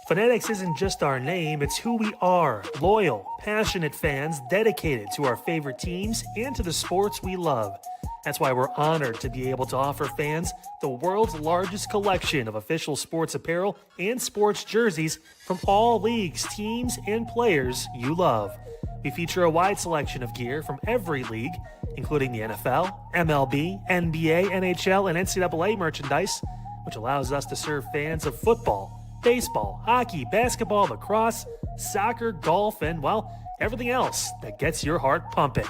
Fanatics isn't just our name, it's who we are. Loyal, passionate fans dedicated to our favorite teams and to the sports we love. That's why we're honored to be able to offer fans the world's largest collection of official sports apparel and sports jerseys from all leagues, teams, and players you love. We feature a wide selection of gear from every league, including the NFL, MLB, NBA, NHL, and NCAA merchandise, which allows us to serve fans of football, baseball, hockey, basketball, lacrosse, soccer, golf, and, well, everything else that gets your heart pumping.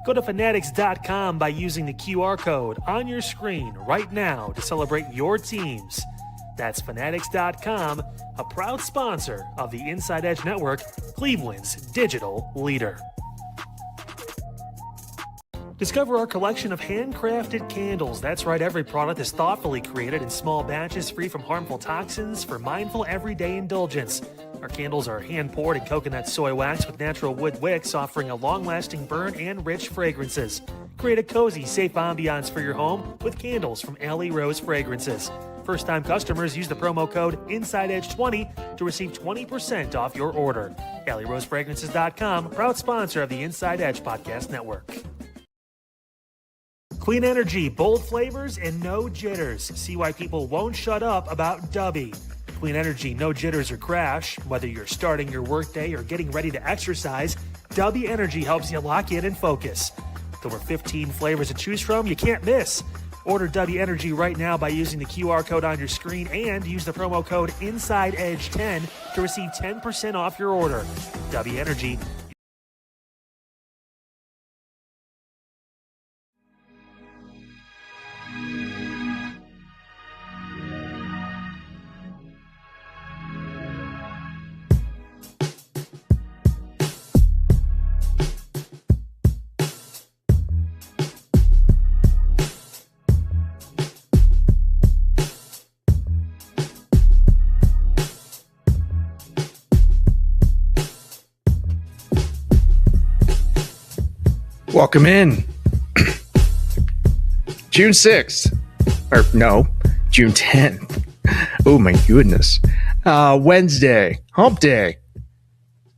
Go to fanatics.com by using the QR code on your screen right now to celebrate your teams. That's fanatics.com, a proud sponsor of the Inside Edge Network, Cleveland's digital leader. Discover our collection of handcrafted candles. That's right, every product is thoughtfully created in small batches free from harmful toxins for mindful everyday indulgence. Our candles are hand-poured in coconut soy wax with natural wood wicks, offering a long-lasting burn and rich fragrances. Create a cozy, safe ambiance for your home with candles from Alley Rose Fragrances. First-time customers use the promo code InsideEdge20 to receive 20% off your order. AlleyRoseFragrances.com, proud sponsor of the Inside Edge Podcast Network. Clean energy, bold flavors, and no jitters. See why people won't shut up about Dubby. Clean energy, no jitters or crash. Whether you're starting your workday or getting ready to exercise, Dubby Energy helps you lock in and focus. With over 15 flavors to choose from, you can't miss. Order Dubby Energy right now by using the QR code on your screen and use the promo code InsideEdge10 to receive 10% off your order. Dubby Energy. Welcome in. June 6th. Or no, June 10th. Oh my goodness. Wednesday. Hump day.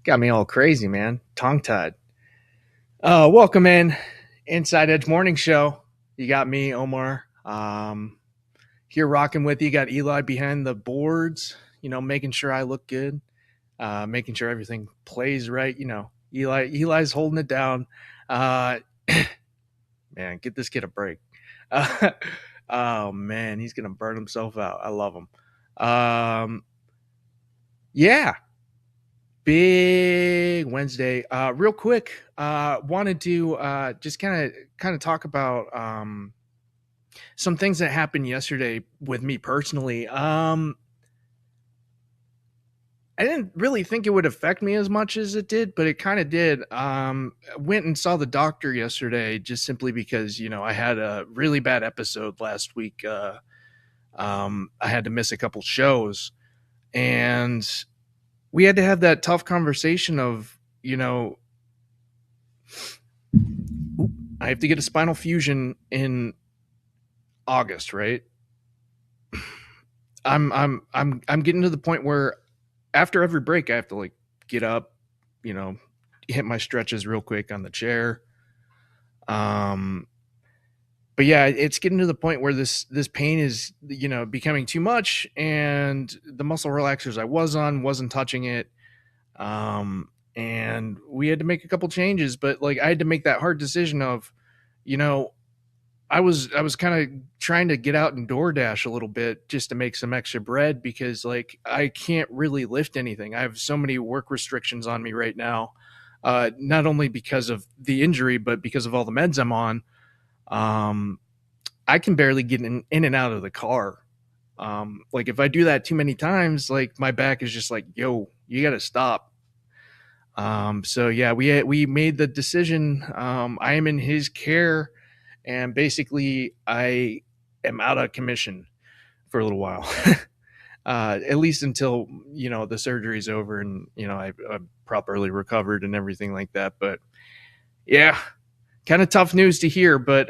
Got me all crazy, man. Tongue-tied. Welcome in. Inside Edge Morning Show. You got me, Omar. Here rocking with you. Got Eli behind the boards, making sure I look good. Making sure everything plays right. Eli's holding it down. Man, get this kid a break. Oh man, he's gonna burn himself out. I love him. Yeah, big Wednesday. Real quick, wanted to just kind of talk about some things that happened yesterday with me personally. I didn't really think it would affect me as much as it did, but it kind of did. Went and saw the doctor yesterday just simply because, I had a really bad episode last week. I had to miss a couple shows, and we had to have that tough conversation of, I have to get a spinal fusion in August, right? I'm getting to the point where after every break, I have to get up, hit my stretches real quick on the chair. But yeah, it's getting to the point where this pain is, becoming too much, and the muscle relaxers I was on wasn't touching it. And we had to make a couple changes, but I had to make that hard decision of, I was kind of trying to get out and DoorDash a little bit just to make some extra bread because I can't really lift anything. I have so many work restrictions on me right now, not only because of the injury, but because of all the meds I'm on. I can barely get in and out of the car. If I do that too many times, my back is just yo, you got to stop. So yeah, we made the decision. I am in his care. And basically, I am out of commission for a little while, at least until, the surgery's over and, I'm properly recovered and everything like that. But yeah, kind of tough news to hear. But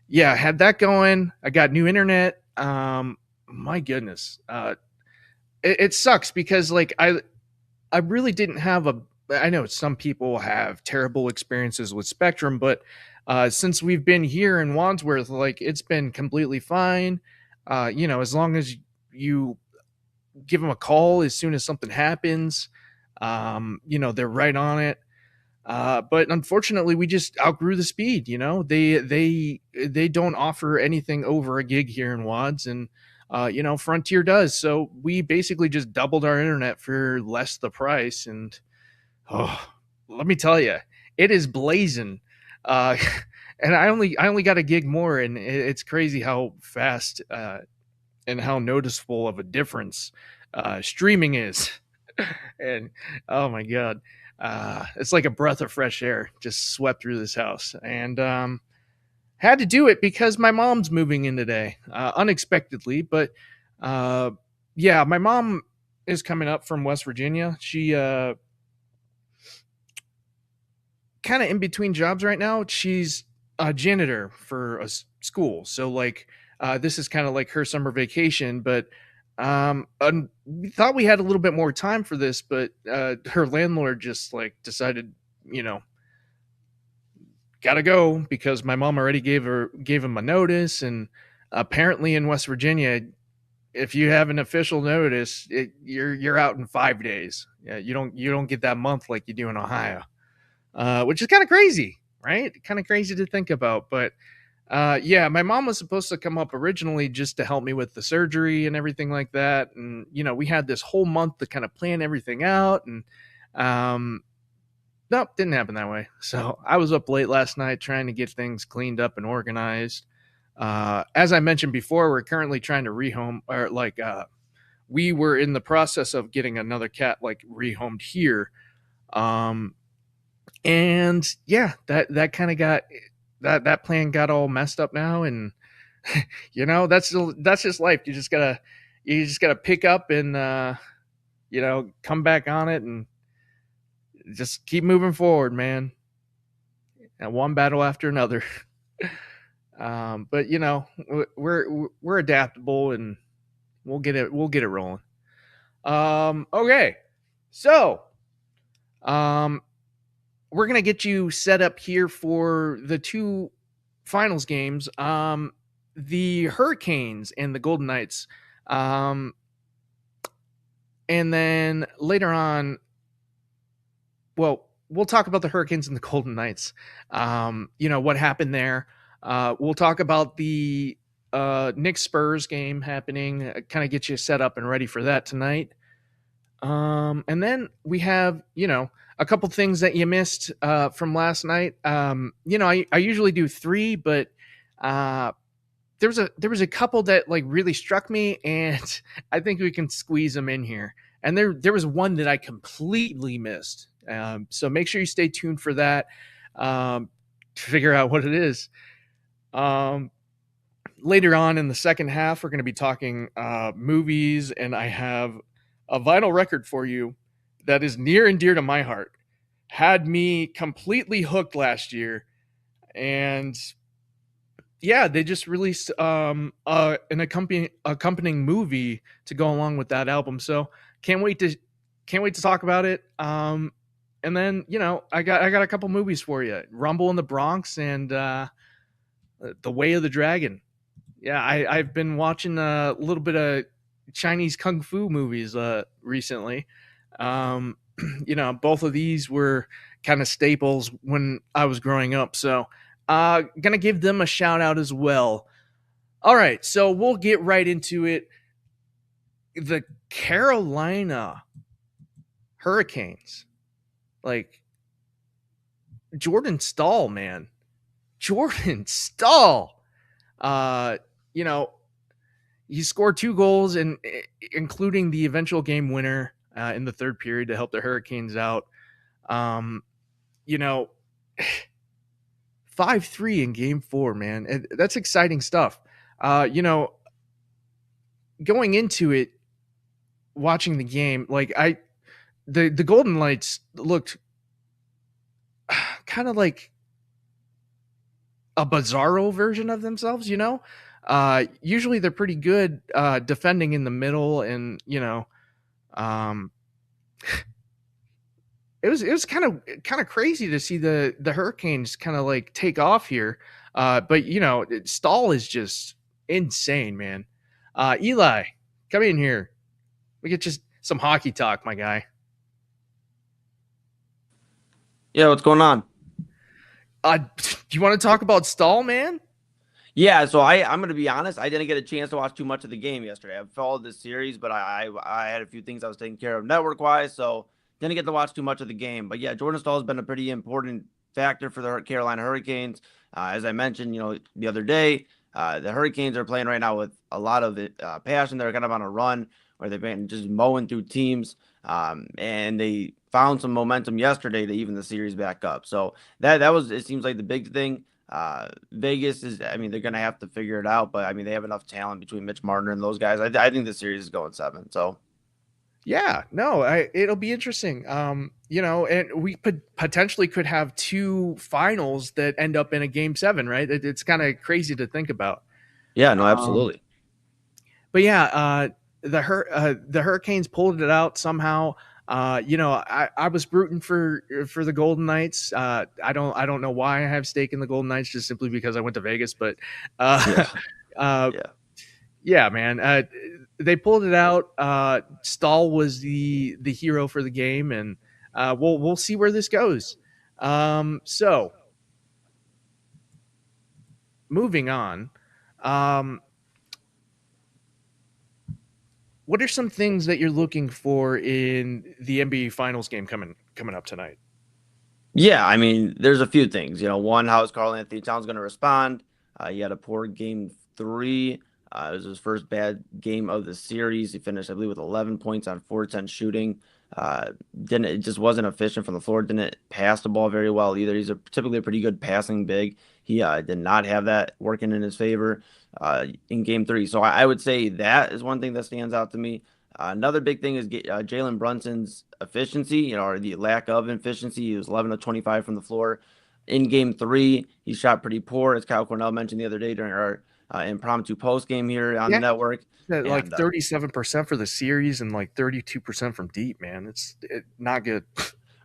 yeah, had that going. I got new internet. My goodness. it sucks because like I really didn't have a. I know some people have terrible experiences with Spectrum, but since we've been here in Wandsworth, like it's been completely fine. As long as you give them a call as soon as something happens, they're right on it. But unfortunately, we just outgrew the speed. They don't offer anything over a gig here in Wads, and Frontier does. So we basically just doubled our internet for less the price, and oh, let me tell you, it is blazing. Uh, and I only got a gig more, and it's crazy how fast and how noticeable of a difference streaming is. And oh my god, it's like a breath of fresh air just swept through this house, and had to do it because my mom's moving in today, unexpectedly. But yeah, my mom is coming up from West Virginia. She kind of in between jobs right now. She's a janitor for a school, so like this is kind of like her summer vacation. But we thought we had a little bit more time for this, but her landlord just like decided, gotta go because my mom already gave him a notice, and apparently in West Virginia, if you have an official notice, you're out in 5 days. Yeah, you don't get that month like you do in Ohio, which is kind of crazy, right? Kind of crazy to think about, but yeah, my mom was supposed to come up originally just to help me with the surgery and everything like that. And, we had this whole month to kind of plan everything out. And, nope, didn't happen that way. So I was up late last night trying to get things cleaned up and organized. As I mentioned before, we're currently trying to rehome, or like, we were in the process of getting another cat like rehomed here. And yeah, that kind of got that plan got all messed up now, and that's just life. You just gotta pick up and come back on it and just keep moving forward, man. And one battle after another. But we're adaptable, and we'll get it rolling. Okay, so we're gonna get you set up here for the two finals games. The Hurricanes and the Golden Knights. And then later on, well, we'll talk about the Hurricanes and the Golden Knights. What happened there. We'll talk about the Knicks Spurs game happening, kind of get you set up and ready for that tonight. And then we have, a couple things that you missed from last night. I usually do 3, but there was a couple that like really struck me, and I think we can squeeze them in here. And there was one that I completely missed. So make sure you stay tuned for that to figure out what it is. Later on in the second half, we're going to be talking movies, and I have a vinyl record for you that is near and dear to my heart. Had me completely hooked last year, and yeah, they just released an accompanying movie to go along with that album. So can't wait to talk about it. And then I got a couple movies for you: Rumble in the Bronx and The Way of the Dragon. Yeah, I've been watching a little bit of Chinese kung fu movies recently. Both of these were kind of staples when I was growing up, so gonna give them a shout out as well. All right, so we'll get right into it. The Carolina Hurricanes, like Jordan Stahl, man. Jordan Stahl. He scored 2 goals, and including the eventual game winner in the third period to help the Hurricanes out. 5-3 in game 4, man. That's exciting stuff. Going into it, watching the game, like the Golden Knights looked kind of like a bizarro version of themselves, usually they're pretty good defending in the middle, and Um, it was kind of crazy to see the Hurricanes kind of like take off here. But Stahl is just insane, man. Eli, come in here. We get just some hockey talk, my guy. Yeah, what's going on? Do you want to talk about Stahl, man? Yeah, so I'm gonna be honest. I didn't get a chance to watch too much of the game yesterday. I've followed this series, but I had a few things I was taking care of network wise, so didn't get to watch too much of the game. But yeah, Jordan Stahl has been a pretty important factor for the Carolina Hurricanes. As I mentioned, the other day, the Hurricanes are playing right now with a lot of passion. They're kind of on a run where they've been just mowing through teams, and they found some momentum yesterday to even the series back up. So that was, it seems like, the big thing. Vegas is, I mean, they're going to have to figure it out, but I mean, they have enough talent between Mitch Marner and those guys. I think the series is going 7. So, Yeah, no, it'll be interesting. And we potentially could have two finals that end up in a game 7, right? It's kind of crazy to think about. yeah, no, Um, absolutely. but yeah, the Hurricanes pulled it out somehow. I was rooting for the Golden Knights. I don't know why I have stake in the Golden Knights, just simply because I went to Vegas. But uh, Yeah. uh, Yeah. yeah, man, they pulled it out. Stahl was the hero for the game, and we'll see where this goes. So moving on. Um, what are some things that you're looking for in the NBA Finals game coming up tonight? Yeah, I mean, there's a few things. One, how is Karl Anthony Towns going to respond? He had a poor game 3. It was his first bad game of the series. He finished, I believe, with 11 points on 4-10 shooting. Didn't It just wasn't efficient from the floor. Didn't pass the ball very well either. He's typically a pretty good passing big. He did not have that working in his favor in game 3. So I would say that is one thing that stands out to me. Another big thing is Jalen Brunson's efficiency, or the lack of efficiency. He was 11 of 25 from the floor. In game 3, he shot pretty poor, as Kyle Cornell mentioned the other day during our impromptu post game here on the Yeah, network. like And 37% for the series and like 32% from deep. Man, it's not good.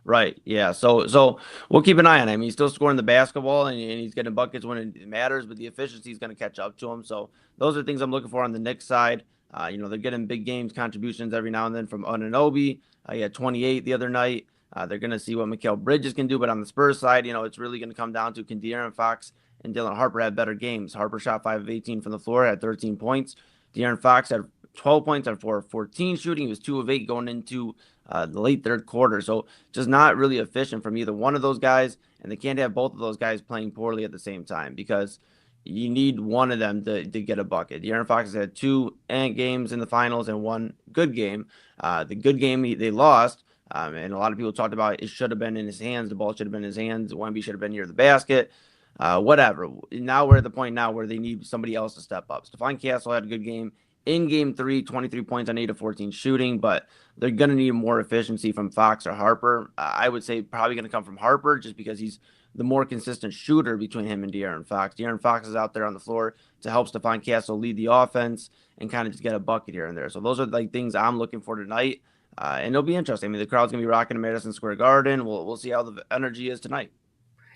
Right. Yeah. So we'll keep an eye on him. He's still scoring the basketball and he's getting buckets when it matters, but the efficiency is going to catch up to him. So those are things I'm looking for on the Knicks side. They're getting big games contributions every now and then from Anunoby. He had 28 the other night. They're going to see what Mikal Bridges can do, but on the Spurs side, it's really going to come down to, can De'Aaron Fox and Dylan Harper have better games? Harper shot 5 of 18 from the floor, had 13 points. De'Aaron Fox had 12 points on 4 of 14 shooting. He was 2 of 8 going into the late third quarter. So just not really efficient from either one of those guys. And they can't have both of those guys playing poorly at the same time, because you need one of them to get a bucket. De'Aaron Fox has had 2 ant games in the finals and 1 good game. The good game they lost. And a lot of people talked about it should have been in his hands. The ball should have been in his hands. Wemby should have been near the basket. Whatever. Now we're at the point now where they need somebody else to step up. Stephon Castle had a good game in game 3, 23 points on 8 of 14 shooting, but they're going to need more efficiency from Fox or Harper. I would say probably going to come from Harper, just because he's the more consistent shooter between him and De'Aaron Fox. De'Aaron Fox is out there on the floor to help Stephon Castle lead the offense and kind of just get a bucket here and there. So those are like things I'm looking for tonight. And it'll be interesting. I mean, the crowd's going to be rocking in Madison Square Garden. We'll see how the energy is tonight.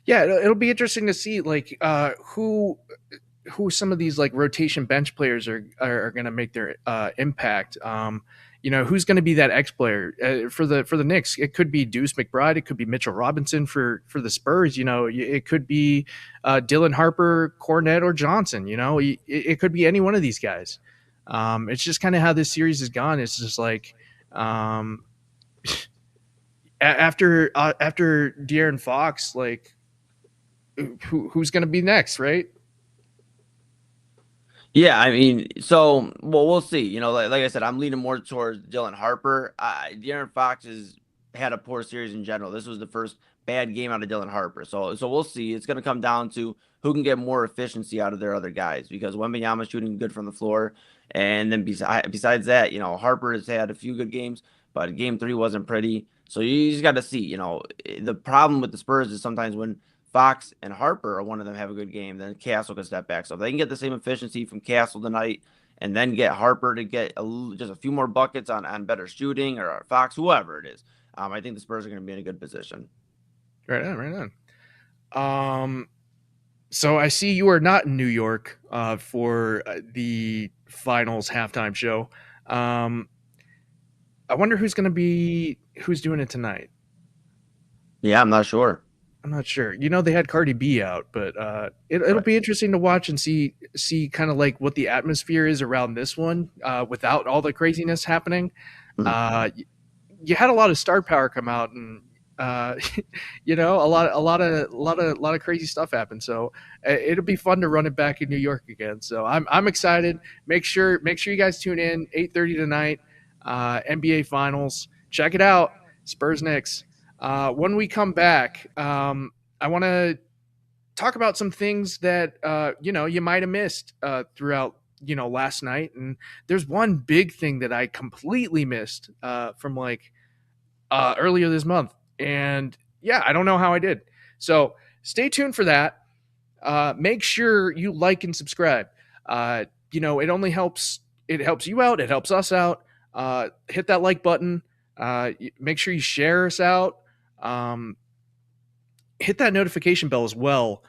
Yeah, it'll be interesting to see like who some of these like rotation bench players are going to make their impact. Who's going to be that X player for the Knicks? It could be Deuce McBride. It could be Mitchell Robinson for the Spurs. It could be Dylan Harper, Cornette, or Johnson. It could be any one of these guys. It's just kind of how this series has gone. It's just like after De'Aaron Fox, like who's going to be next, right? Yeah, I mean, so we'll see. Like I said, I'm leaning more towards Dylan Harper. De'Aaron Fox has had a poor series in general. This was the first bad game out of Dylan Harper. So we'll see. It's going to come down to who can get more efficiency out of their other guys, because Wembanyama's shooting good from the floor, and then besides that, Harper has had a few good games, but game 3 wasn't pretty. So you just got to see. The problem with the Spurs is sometimes when Fox and Harper, or one of them, have a good game, then Castle can step back. So if they can get the same efficiency from Castle tonight and then get Harper to get just a few more buckets on better shooting, or Fox, whoever it is, I think the Spurs are going to be in a good position. Right on. So I see you are not in New York for the finals halftime show. I wonder who's doing it tonight. Yeah, I'm not sure. I'm not sure. They had Cardi B out, but it'll be interesting to watch and see kind of like what the atmosphere is around this one without all the craziness happening. Mm-hmm. You had a lot of star power come out, and a lot of crazy stuff happened. So it'll be fun to run it back in New York again. So I'm excited. Make sure you guys tune in 8:30 tonight. NBA Finals. Check it out. Spurs Knicks. When we come back, I want to talk about some things that you might have missed throughout last night. And there's one big thing that I completely missed from earlier this month. And yeah, I don't know how I did. So stay tuned for that. Make sure you like and subscribe. It only helps. It helps you out. It helps us out. Hit that like button. Make sure you share us out. Hit that notification bell as well.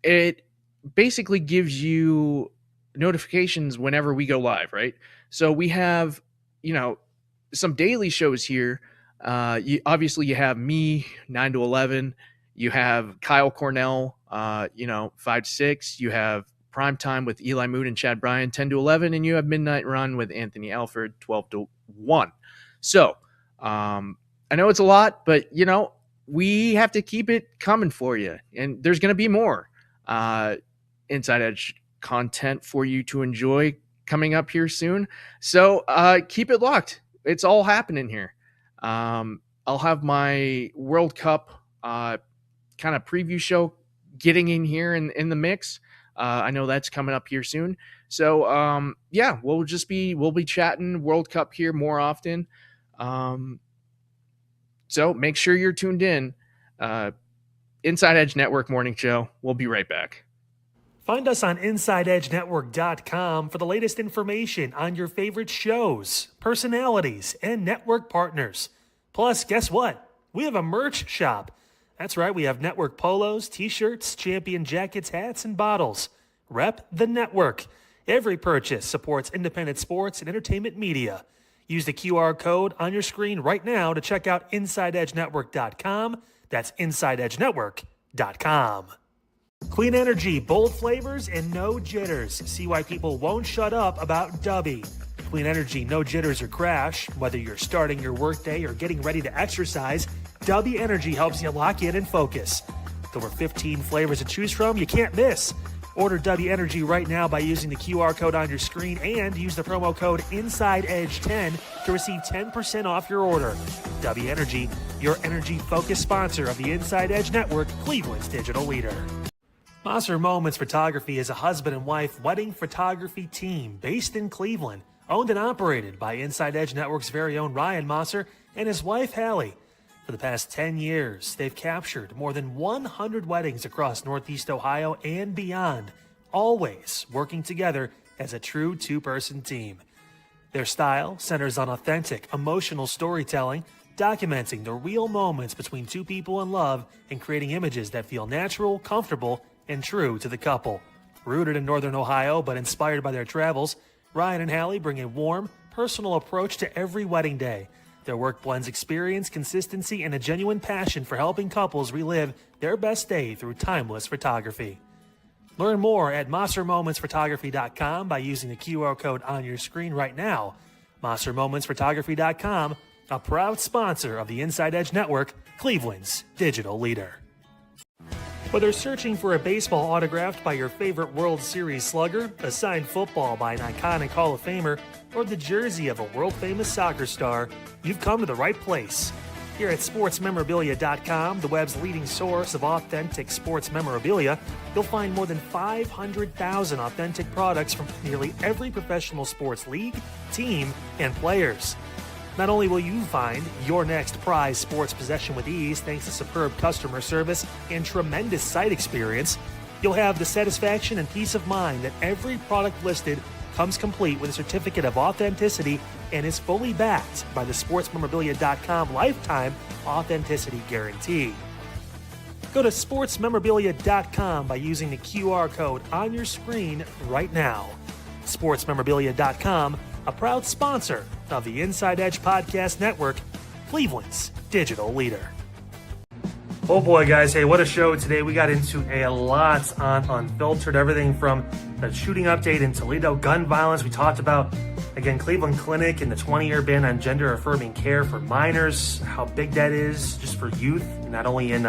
It basically gives you notifications whenever we go live, right? So we have, some daily shows here. Obviously you have me 9 to 11. You have Kyle Cornell, 5 to 6. You have Prime Time with Eli Mood and Chad Bryan 10 to 11, and you have Midnight Run with Anthony Alford 12 to 1. So, I know it's a lot, but we have to keep it coming for you, and there's going to be more Inside Edge content for you to enjoy coming up here soon. So keep it locked. It's all happening here. I'll have my World Cup kind of preview show getting in here in the mix. I know that's coming up here soon. So we'll be chatting World Cup here more often. So make sure you're tuned in. Inside Edge Network Morning Show. We'll be right back. Find us on InsideEdgeNetwork.com for the latest information on your favorite shows, personalities, and network partners. Plus, guess what? We have a merch shop. That's right, we have network polos, t-shirts, champion jackets, hats, and bottles. Rep the network. Every purchase supports independent sports and entertainment media. Use the QR code on your screen right now to check out InsideEdgeNetwork.com. That's InsideEdgeNetwork.com. Clean energy, bold flavors, and no jitters. See why people won't shut up about Dubby. Clean energy, no jitters or crash. Whether you're starting your workday or getting ready to exercise, Dubby Energy helps you lock in and focus. With over 15 flavors to choose from, you can't miss. Order Dubby Energy right now by using the QR code on your screen and use the promo code InsideEdge10 to receive 10% off your order. Dubby Energy, your energy-focused sponsor of the Inside Edge Network, Cleveland's digital leader. Mosser Moments Photography is a husband and wife wedding photography team based in Cleveland, owned and operated by Inside Edge Network's very own Ryan Mosser and his wife, Hallie. For the past 10 years, they've captured more than 100 weddings across Northeast Ohio and beyond, always working together as a true two-person team. Their style centers on authentic, emotional storytelling, documenting the real moments between two people in love and creating images that feel natural, comfortable, and true to the couple. Rooted in Northern Ohio but inspired by their travels, Ryan and Hallie bring a warm, personal approach to every wedding day. Their work blends experience, consistency, and a genuine passion for helping couples relive their best day through timeless photography. Learn more at MosserMomentsPhotography.com by using the QR code on your screen right now. MosserMomentsPhotography.com, a proud sponsor of the Inside Edge Network, Cleveland's digital leader. Whether searching for a baseball autographed by your favorite World Series slugger, a signed football by an iconic Hall of Famer, or the jersey of a world-famous soccer star, you've come to the right place. Here at SportsMemorabilia.com, the web's leading source of authentic sports memorabilia, you'll find more than 500,000 authentic products from nearly every professional sports league, team, and players. Not only will you find your next prized sports possession with ease thanks to superb customer service and tremendous site experience, You'll have the satisfaction and peace of mind that every product listed comes complete with a certificate of authenticity and is fully backed by the sportsmemorabilia.com lifetime authenticity guarantee. Go to sportsmemorabilia.com by using the QR code on your screen right now. Sportsmemorabilia.com, a proud sponsor of the Inside Edge Podcast Network, Cleveland's digital leader. Oh boy, guys. Hey, what a show today. We got into a lot on Unfiltered, everything from the shooting update in Toledo, gun violence. We talked about, again, Cleveland Clinic and the 20-year ban on gender-affirming care for minors, how big that is just for youth, not only in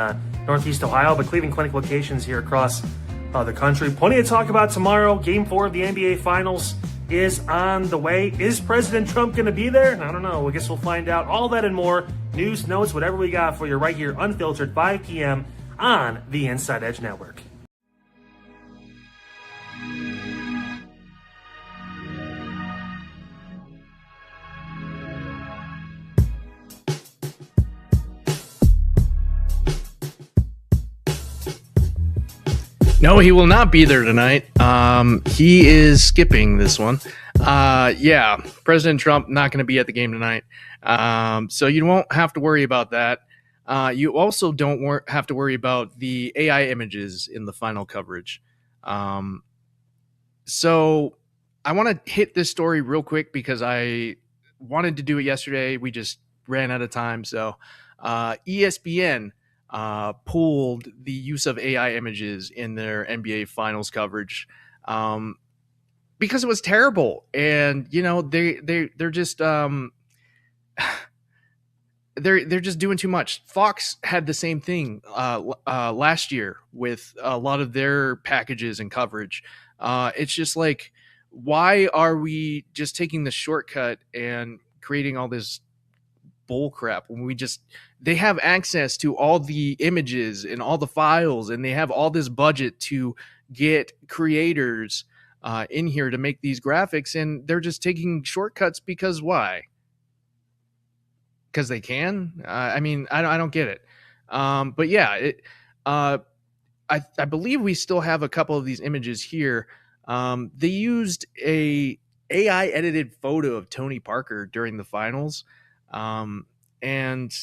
Northeast Ohio, but Cleveland Clinic locations here across the country. Plenty to talk about tomorrow. Game 4 of the NBA Finals is on the way. Is President Trump going to be there? I don't know. I guess we'll find out. All that and more. News, notes, whatever we got for you right here, Unfiltered, 5 p.m. on the Inside Edge Network. No, he will not be there tonight. He is skipping this one. Yeah, President Trump not going to be at the game tonight. So you won't have to worry about that. You also don't have to worry about the AI images in the final coverage. So I want to hit this story real quick because I wanted to do it yesterday. We just ran out of time. So ESPN pulled the use of AI images in their NBA Finals coverage because it was terrible, and you know they're just they're just doing too much. Fox had the same thing last year with a lot of their packages and coverage. It's just like, why are we just taking the shortcut and creating all this bull crap when they have access to all the images and all the files, and they have all this budget to get creators in here to make these graphics, and they're just taking shortcuts because why? Because they can? I mean, I don't get it. But yeah, I believe we still have a couple of these images here. They used a AI edited photo of Tony Parker during the finals. And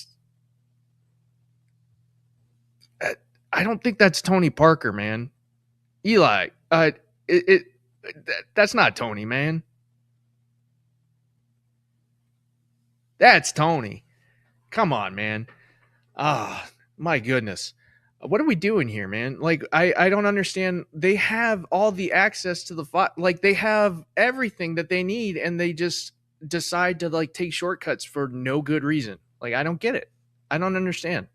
I don't think that's Tony Parker, man. Eli, that's not Tony, man. That's Tony. Come on, man. Ah, my goodness. What are we doing here, man? Like, I don't understand. They have all the access to the file. Like, they have everything that they need, and they just decide to like take shortcuts for no good reason. Like, I don't get it. I don't understand.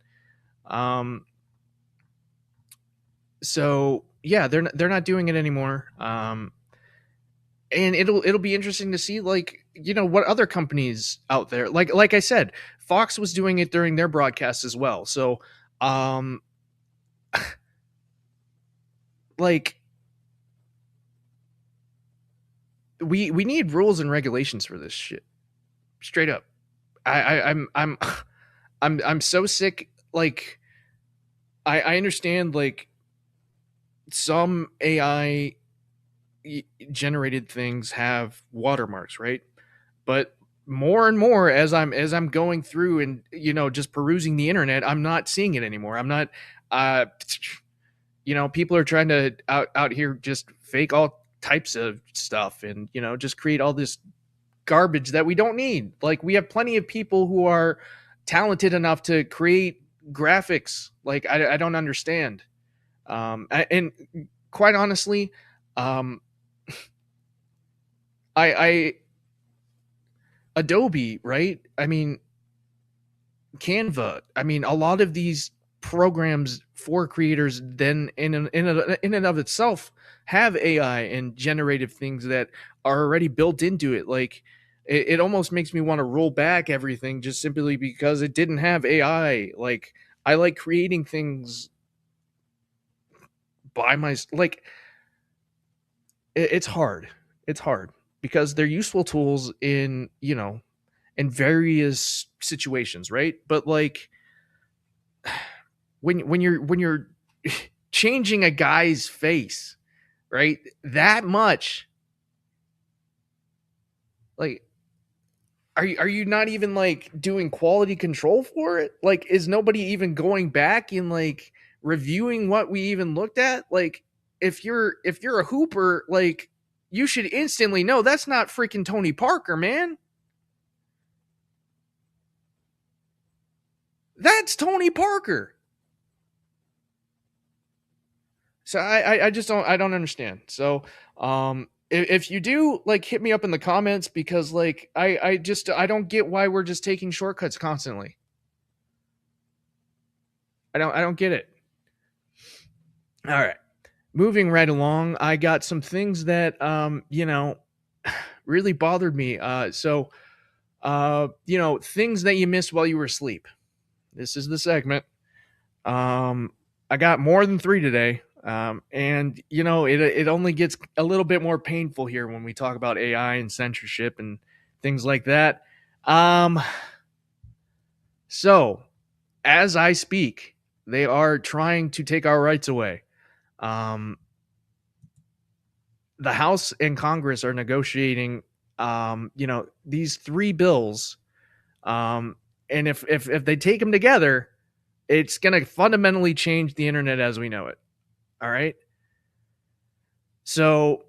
So yeah, they're not doing it anymore. And it'll be interesting to see, like, you know, what other companies out there, like I said, Fox was doing it during their broadcast as well. So, like, we need rules and regulations for this shit. Straight up. I'm so sick. Like, I understand, like, some AI generated things have watermarks, right? But more and more as I'm going through and, you know, just perusing the internet, I'm not seeing it anymore. I'm not you know, people are trying to out here just fake all types of stuff and, you know, just create all this garbage that we don't need. Like, we have plenty of people who are talented enough to create graphics. Like, I don't understand. And quite honestly, I Adobe, right? I mean, Canva. I mean, a lot of these programs for creators then in and of itself have AI and generative things that are already built into it. Like, it almost makes me want to roll back everything just simply because it didn't have AI. Like, I like creating things by my, like, it's hard. It's hard because they're useful tools in, you know, in various situations, right? But like, when you're changing a guy's face, right? That much. Like, are you not even like doing quality control for it? Like, is nobody even going back and like reviewing what we even looked at? Like, if you're a hooper, like, you should instantly know that's not freaking Tony Parker, man. That's Tony Parker. So I just don't understand. So if you do, like, hit me up in the comments, because like I don't get why we're just taking shortcuts constantly. I don't get it. All right. Moving right along, I got some things that really bothered me. Things that you missed while you were asleep. This is the segment. I got more than 3 today. And it only gets a little bit more painful here when we talk about AI and censorship and things like that. So as I speak, they are trying to take our rights away. The House and Congress are negotiating, these 3 bills. And if they take them together, it's going to fundamentally change the internet as we know it. All right. So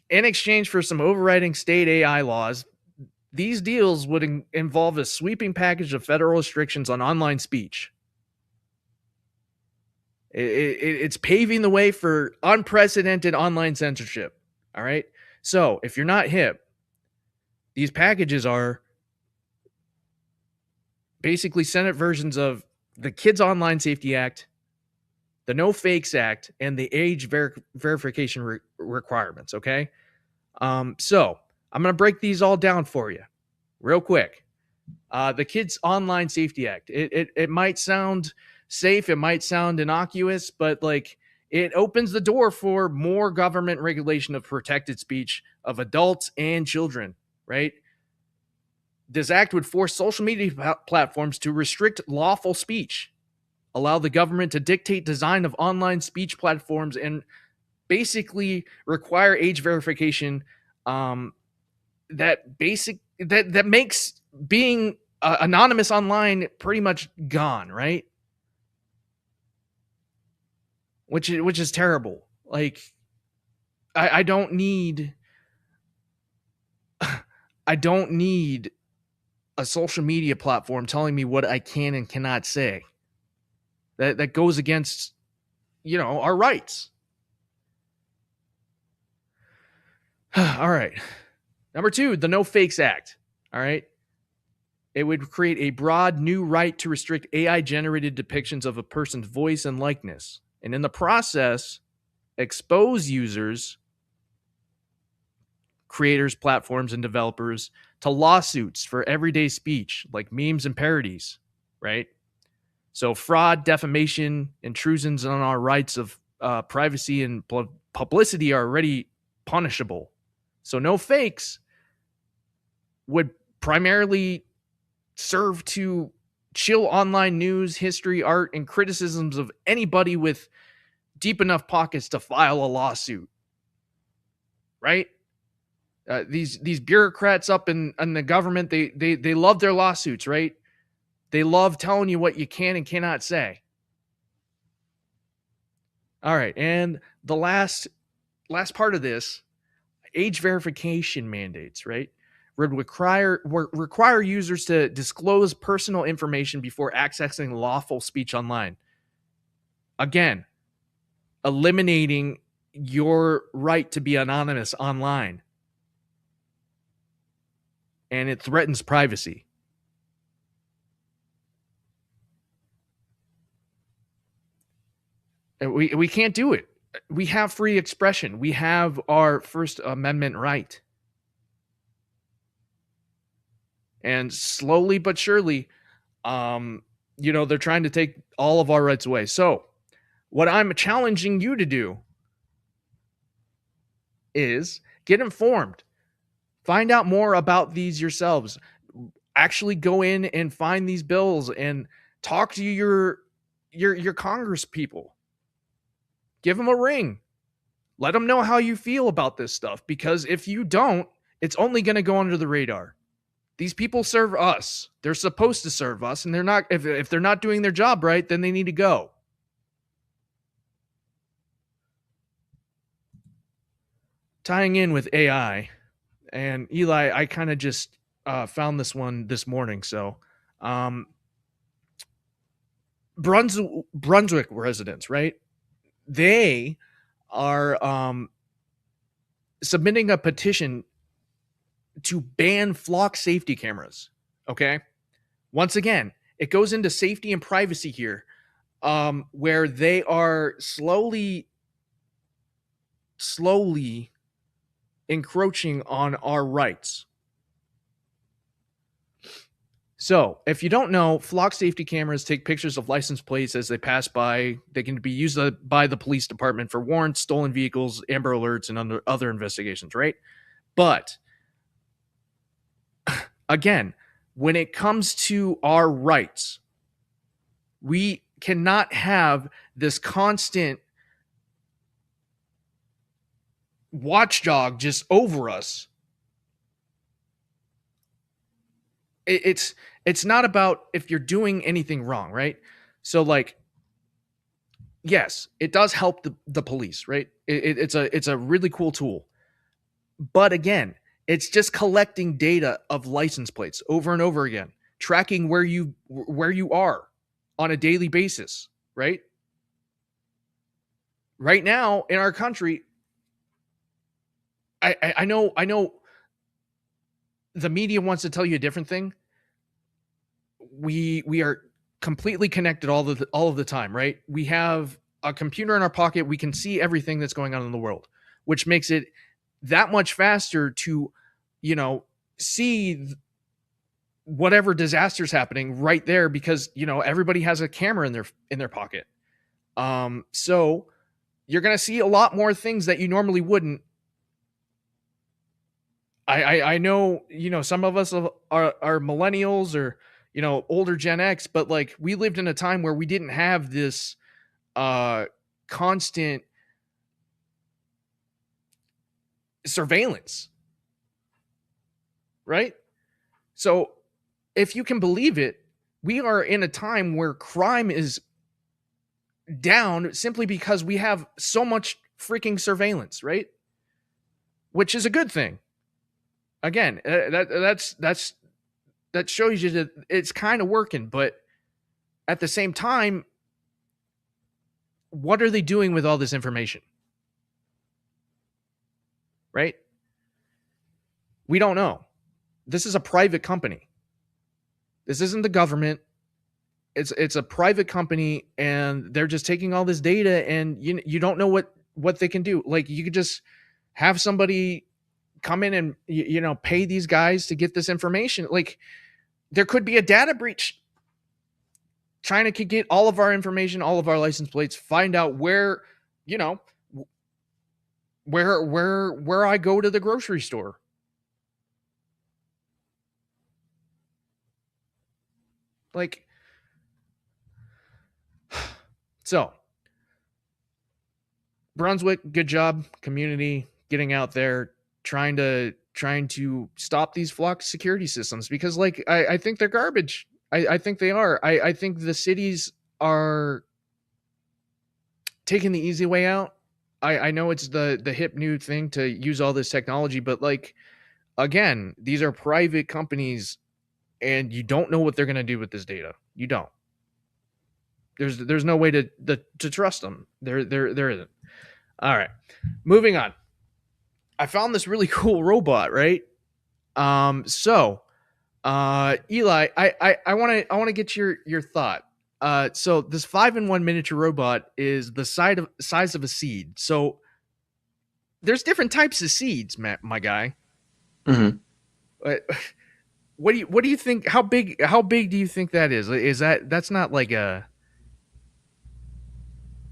in exchange for some overriding state AI laws, these deals would involve a sweeping package of federal restrictions on online speech. It's paving the way for unprecedented online censorship. All right. So if you're not hip, these packages are basically Senate versions of the Kids Online Safety Act, the No Fakes Act, and the age verification requirements. Okay. So I'm going to break these all down for you real quick. The Kids Online Safety Act. It might sound safe, it might sound innocuous, but like, it opens the door for more government regulation of protected speech of adults and children, right? This act would force social media platforms to restrict lawful speech, allow the government to dictate design of online speech platforms, and basically require age verification that makes being anonymous online pretty much gone, right? Which is terrible. Like, I don't need a social media platform telling me what I can and cannot say. That goes against, our rights. All right. Number 2, the No Fakes Act. All right. It would create a broad new right to restrict AI-generated depictions of a person's voice and likeness, and in the process, expose users, creators, platforms, and developers to lawsuits for everyday speech, like memes and parodies, right? So fraud, defamation, intrusions on our rights of privacy and publicity are already punishable. So no fakes would primarily serve to chill online news, history, art, and criticisms of anybody with deep enough pockets to file a lawsuit, right? These bureaucrats up in the government, they love their lawsuits, right? They love telling you what you can and cannot say. All right, and the last part of this, age verification mandates, right? Would require users to disclose personal information before accessing lawful speech online. Again, eliminating your right to be anonymous online. And it threatens privacy. And we can't do it. We have free expression. We have our First Amendment right. And slowly but surely, they're trying to take all of our rights away. So what I'm challenging you to do is get informed. Find out more about these yourselves. Actually go in and find these bills and talk to your Congress people. Give them a ring. Let them know how you feel about this stuff, because if you don't, it's only going to go under the radar. These people serve us. They're supposed to serve us, and they're not. If they're not doing their job right, then they need to go. Tying in with AI, and Eli, I kind of just found this one this morning. So, Brunswick residents, right? They are submitting a petition to ban flock safety cameras. Okay. Once again, it goes into safety and privacy here, where they are slowly encroaching on our rights. So, if you don't know, flock safety cameras take pictures of license plates as they pass by. They can be used by the police department for warrants, stolen vehicles, Amber Alerts, and other investigations, right? But again, when it comes to our rights, we cannot have this constant watchdog just over us. It's not about if you're doing anything wrong, right? So, like, yes, it does help the police, right? It's a really cool tool. But again, it's just collecting data of license plates over and over again, tracking where you are on a daily basis, right? Right now in our country, I know the media wants to tell you a different thing. We are completely connected all of the time, right? We have a computer in our pocket. We can see everything that's going on in the world, which makes it that much faster to, see whatever disaster's happening right there, because, everybody has a camera in their pocket. So you're going to see a lot more things that you normally wouldn't. I know, some of us are millennials or, older Gen X, but like we lived in a time where we didn't have this constant surveillance, right? So if you can believe it, we are in a time where crime is down simply because we have so much freaking surveillance, right? Which is a good thing. Again, that shows you that it's kind of working, but at the same time, what are they doing with all this information? Right? We don't know. This is a private company. This isn't the government. It's a private company, and they're just taking all this data, and you don't know what they can do. Like, you could just have somebody come in and pay these guys to get this information. Like, there could be a data breach. China could get all of our information, all of our license plates, find out where I go to the grocery store. Like, so Brunswick, good job, community, getting out there, trying to stop these flock security systems, because like I think they're garbage. I think they are. I think the cities are taking the easy way out. I know it's the hip new thing to use all this technology, but like, again, these are private companies, and you don't know what they're going to do with this data. You don't. There's no way to trust them. There isn't. All right, moving on. I found this really cool robot, right? So Eli, I want to get your thought. So this 5-in-1 miniature robot is the size of a seed. So there's different types of seeds, my guy. Mm-hmm. What do you think? How big do you think that is? That's not like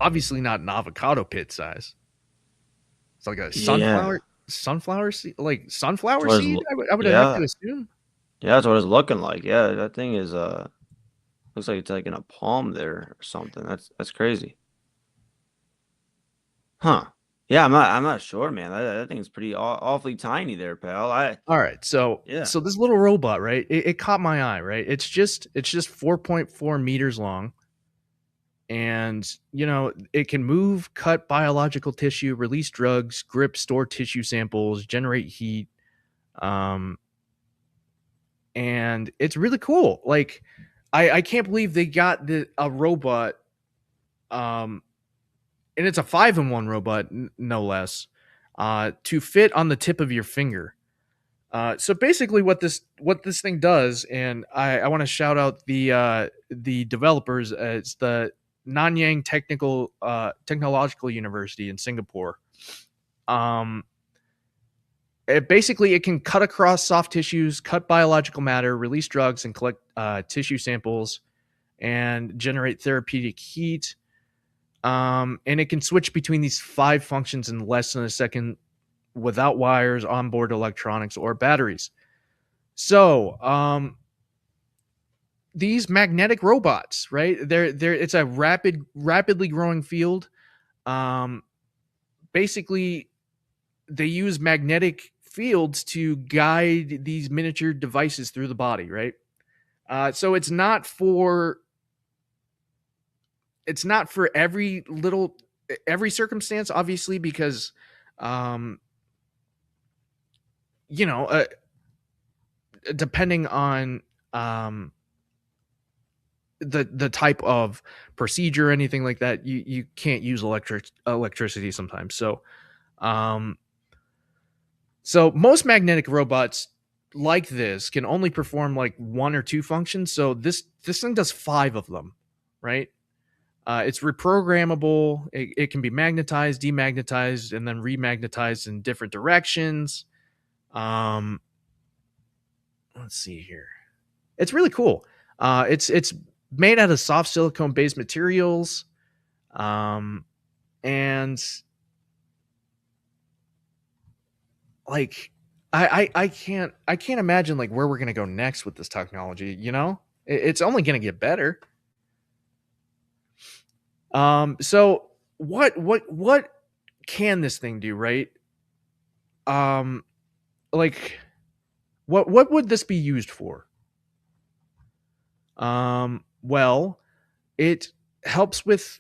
obviously not an avocado pit size. It's like a sunflower seed, like sunflower seed. I would have to assume. Yeah, that's what it's looking like. Yeah, that thing is looks like it's like in a palm there or something. That's crazy. Huh. Yeah, I'm not sure, man. That thing's pretty awfully tiny there, pal. All right, so Yeah. so this little robot, right? It caught my eye, right? It's just 4.4 meters long, and it can move, cut biological tissue, release drugs, grip, store tissue samples, generate heat, um, and it's really cool. Like, I can't believe they got a robot, um, and it's a 5-in-1 robot, no less, to fit on the tip of your finger. So basically, what this thing does, and I want to shout out the developers. It's the Nanyang Technological University in Singapore. Um, it can cut across soft tissues, cut biological matter, release drugs, and collect tissue samples, and generate therapeutic heat. And it can switch between these 5 functions in less than a second without wires, onboard electronics, or batteries. So, these magnetic robots, right? They're it's a rapidly growing field. Um, Basically, they use magnetic fields to guide these miniature devices through the body, right? So it's not for every circumstance, obviously, because um, you know, uh, depending on the type of procedure or anything like that, you can't use electricity sometimes. Um so most magnetic robots like this can only perform like 1 or 2 functions. So this thing does 5 of them, right? It's reprogrammable. It can be magnetized, demagnetized, and then remagnetized in different directions. um let's see here. It's really cool. It's made out of soft silicone based materials. And like I can't imagine like where we're gonna go next with this technology. It's only gonna get better. So what can this thing do, right? Um, like what would this be used for? Well, it helps with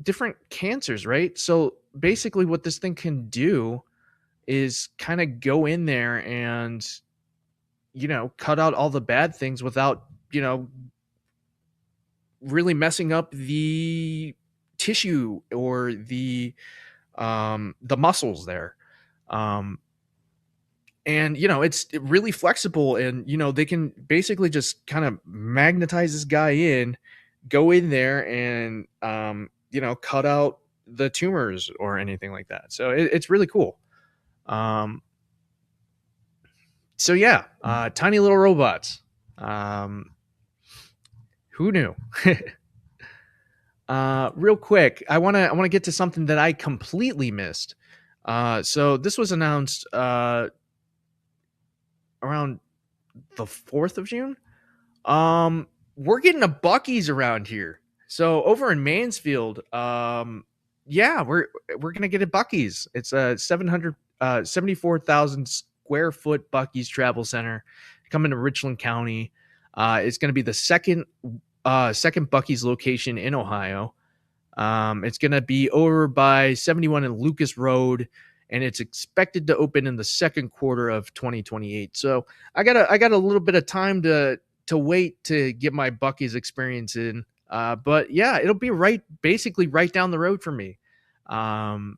different cancers, right? So basically, what this thing can do is kind of go in there and cut out all the bad things without really messing up the tissue or the muscles there. um and it's really flexible, and they can basically just kind of magnetize this guy in, go in there, and cut out the tumors or anything like that. So it's really cool. um so yeah, tiny little robots. um who knew? Real quick, I want to get to something that I completely missed. So this was announced around the 4th of June. We're getting a Bucky's around here. So over in Mansfield, yeah, we're gonna get a Bucky's. It's a 74,000 square foot Bucky's travel center coming to Richland County. It's gonna be the second Bucky's location in Ohio. It's going to be over by 71 and Lucas Road, and it's expected to open in the second quarter of 2028. So I got a little bit of time to wait to get my Bucky's experience in. But yeah, it'll be basically right down the road for me. I've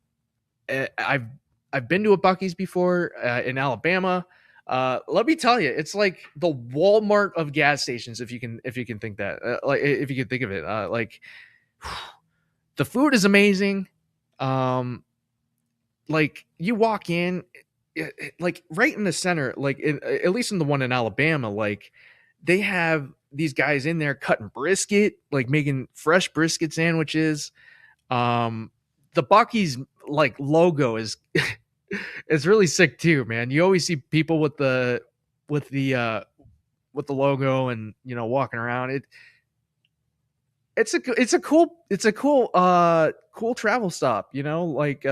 been to a Bucky's before in Alabama. Let me tell you, it's like the Walmart of gas stations, if you can think that, like if you can think of it, like the food is amazing. Like you walk in, like right in the center, like at least in the one in Alabama, like they have these guys in there cutting brisket, like making fresh brisket sandwiches. The Bucky's like logo is it's really sick too, man. You always see people with the with the logo and walking around. it's a cool travel stop, you know, like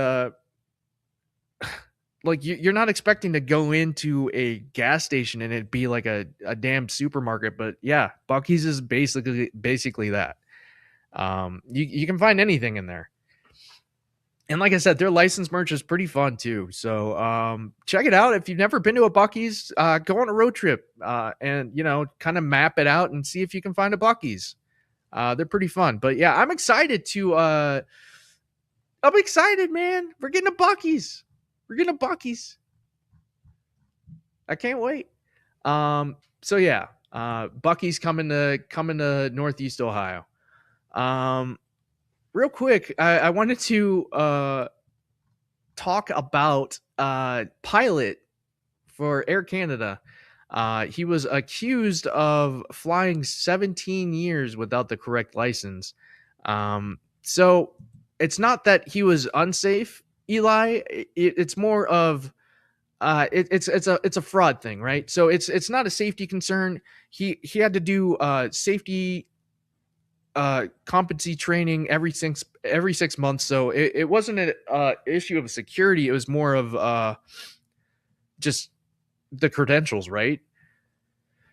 you're not expecting to go into a gas station and it be like a damn supermarket, but yeah, Bucky's is basically that. You can find anything in there. And like I said, their licensed merch is pretty fun too. So check it out. If you've never been to a Bucky's, go on a road trip and, you know, kind of map it out and see if you can find a Bucky's. They're pretty fun. But yeah, I'm excited, man. We're getting a Bucky's. I can't wait. So yeah, Bucky's coming to Northeast Ohio. Real quick, I wanted to talk about pilot for Air Canada. He was accused of flying 17 years without the correct license. So it's not that he was unsafe, Eli. It's more of it's a fraud thing, right? So it's not a safety concern. He had to do safety competency training every 6 months. So it wasn't an issue of security. It was more of just the credentials, right?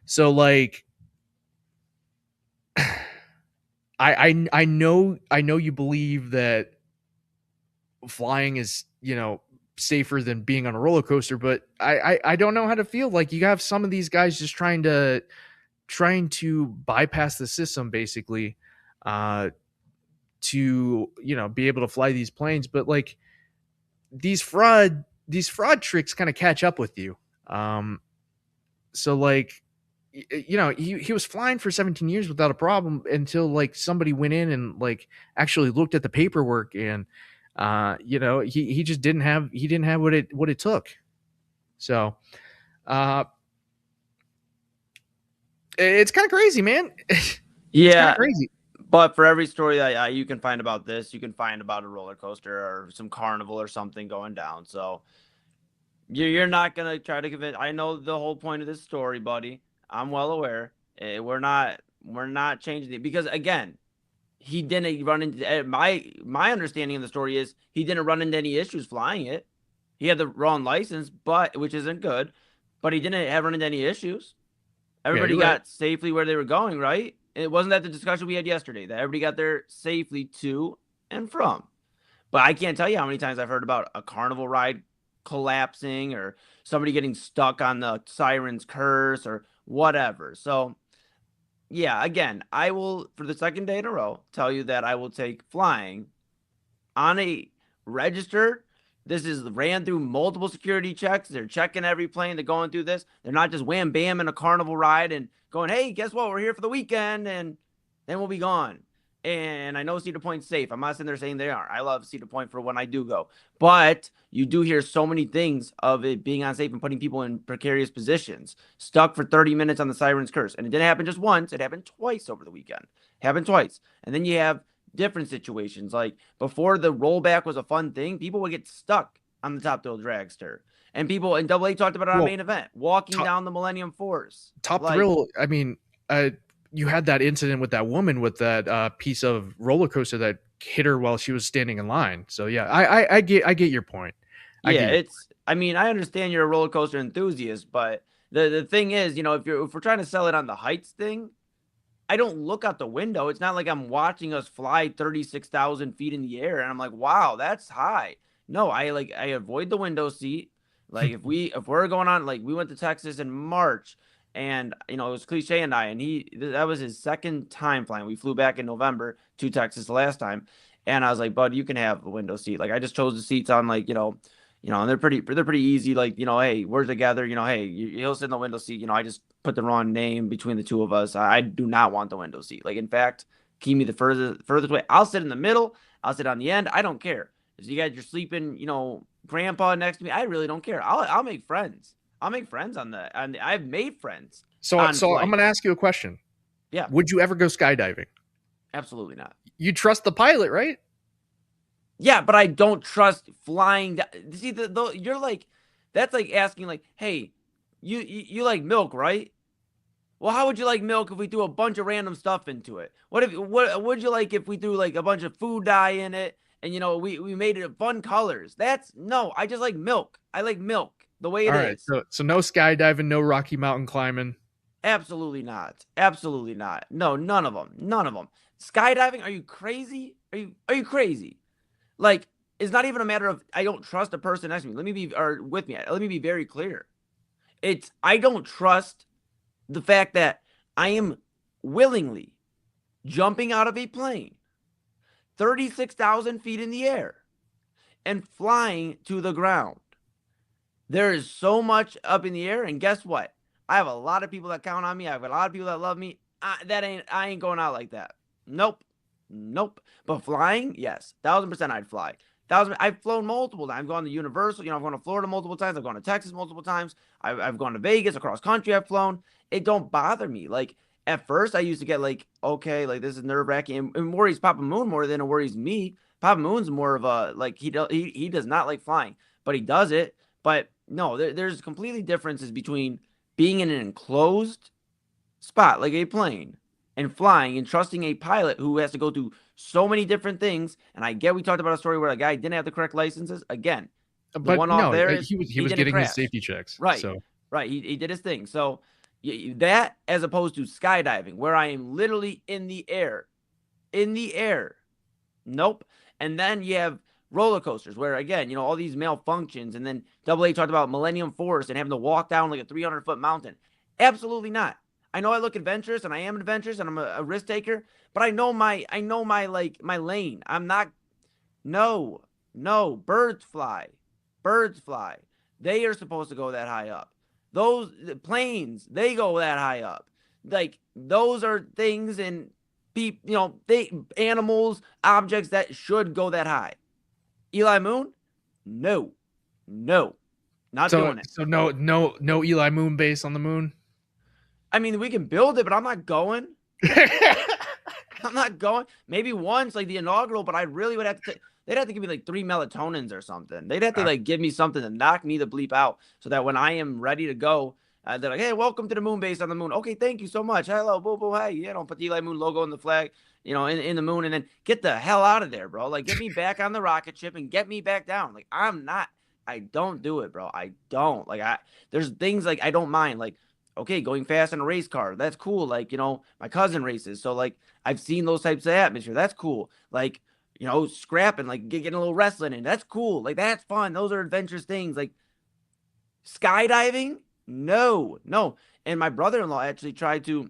So like, I know you believe that flying is, you know, safer than being on a roller coaster, but I don't know how to feel. Like, you have some of these guys just trying to bypass the system, basically, to, you know, be able to fly these planes. But like, these fraud tricks kind of catch up with you. So like, you know, he was flying for 17 years without a problem until like somebody went in and like actually looked at the paperwork, and you know, he just didn't have what it took. So it's kind of crazy, man. Yeah, crazy. But for every story that you can find about this, you can find about a roller coaster or some carnival or something going down. So you're not gonna try to convince. I know the whole point of this story, buddy. I'm well aware. We're not changing it, because again, he didn't run into my understanding of the story is he didn't run into any issues flying it. He had the wrong license, but which isn't good, but he didn't run into any issues. Everybody got safely where they were going, right? It wasn't that the discussion we had yesterday that everybody got there safely to and from. But I can't tell you how many times I've heard about a carnival ride collapsing or somebody getting stuck on the siren's curse or whatever. So yeah, again, I will, for the second day in a row, tell you that I will take flying on a registered. This is ran through multiple security checks. They're checking every plane. They're going through this. They're not just wham bam in a carnival ride and going, hey, guess what? We're here for the weekend and then we'll be gone. And I know Cedar Point's safe. I'm not sitting there saying they aren't. I love Cedar Point for when I do go. But you do hear so many things of it being unsafe and putting people in precarious positions. Stuck for 30 minutes on the siren's curse. And it didn't happen just once. It happened twice over the weekend. Happened twice. And then you have different situations. Like before the rollback was a fun thing, people would get stuck on the Top Thrill Dragster. And people in AA talked about it on main event, walking down the Millennium Force. Top Thrill, I mean, you had that incident with that woman with that piece of roller coaster that hit her while she was standing in line. So yeah, I get your point. I mean, I understand you're a roller coaster enthusiast, but the thing is, you know, if we're trying to sell it on the heights thing, I don't look out the window. It's not like I'm watching us fly 36,000 feet in the air and I'm like, wow, that's high. No, I avoid the window seat. Like if we're going on, like we went to Texas in March, and you know, it was Cliche and I, and that was his second time flying. We flew back in November to Texas the last time, and I was like, bud, you can have a window seat. Like I just chose the seats on like, you know, and they're pretty easy. Like, you know, hey, we're together, you know, hey, he'll sit in the window seat. You know, I just put the wrong name between the two of us. I do not want the window seat. Like, in fact, keep me the furthest way. I'll sit in the middle. I'll sit on the end. I don't care. If you guys are sleeping, you know, grandpa next to me, I really don't care. I'll make friends. I'll make friends on I've made friends. So I'm going to ask you a question. Yeah. Would you ever go skydiving? Absolutely not. You trust the pilot, right? Yeah, but I don't trust flying. See, you're like, that's like asking like, hey, you like milk, right? Well, how would you like milk if we threw a bunch of random stuff into it? What would you like if we threw like a bunch of food dye in it and we made it fun colors? No, I just like milk. I like milk the way it All right. is. So no skydiving, no Rocky Mountain climbing. Absolutely not. Absolutely not. No, none of them. None of them. Skydiving? Are you crazy? Are you crazy? Like, it's not even a matter of I don't trust a person next to me. Let me be or with me. Let me be very clear. I don't trust the fact that I am willingly jumping out of a plane 36,000 feet in the air and flying to the ground. There is so much up in the air, and guess what? I have a lot of people that count on me. I have a lot of people that love me. I ain't going out like that. Nope. Nope. But flying, yes. 1,000% I'd fly. I've flown multiple times. I've gone to Universal. I've gone to Florida multiple times. I've gone to Texas multiple times. I've gone to Vegas, across country I've flown. It don't bother me. Like, at first I used to get like, okay, like this is nerve-wracking. And worries Papa Moon more than it worries me. Papa Moon's more of a, like, he does not like flying, but he does it. But no, there's completely differences between being in an enclosed spot like a plane and flying and trusting a pilot who has to go through so many different things. And I get we talked about a story where a guy didn't have the correct licenses. Again, the But one off no, there is he was didn't getting his crash. safety checks. Right. So Right. He did his thing. So that as opposed to skydiving, where I am literally in the air. In the air. Nope. And then you have roller coasters where, again, all these malfunctions. And then Double A talked about Millennium Force and having to walk down like a 300-foot mountain. Absolutely not. I know I look adventurous and I am adventurous and I'm a risk taker, but I know my my lane. I'm not. No, birds fly. Birds fly. They are supposed to go that high up. Those planes, they go that high up. Like, those are things and animals, objects that should go that high. Eli Moon? No, not doing it. So no Eli Moon base on the moon. I mean, we can build it, but I'm not going. I'm not going. Maybe once, like the inaugural, but I really would have to. They'd have to give me like 3 melatonins or something. They'd have to like give me something to knock me the bleep out, so that when I am ready to go, they're like, "Hey, welcome to the moon base on the moon." Okay, thank you so much. Hello, boo boo. Hey, put the Eli Moon logo on the flag, in the moon, and then get the hell out of there, bro. Like, get me back on the rocket ship and get me back down. Like, I don't do it, bro. I don't. Like, there's things like I don't mind. Like, okay, going fast in a race car, that's cool. Like, my cousin races, so like I've seen those types of atmosphere. That's cool. Like, scrapping, like getting a little wrestling in, that's cool. Like, that's fun. Those are adventurous things. Like, skydiving, no. And my brother-in-law actually tried to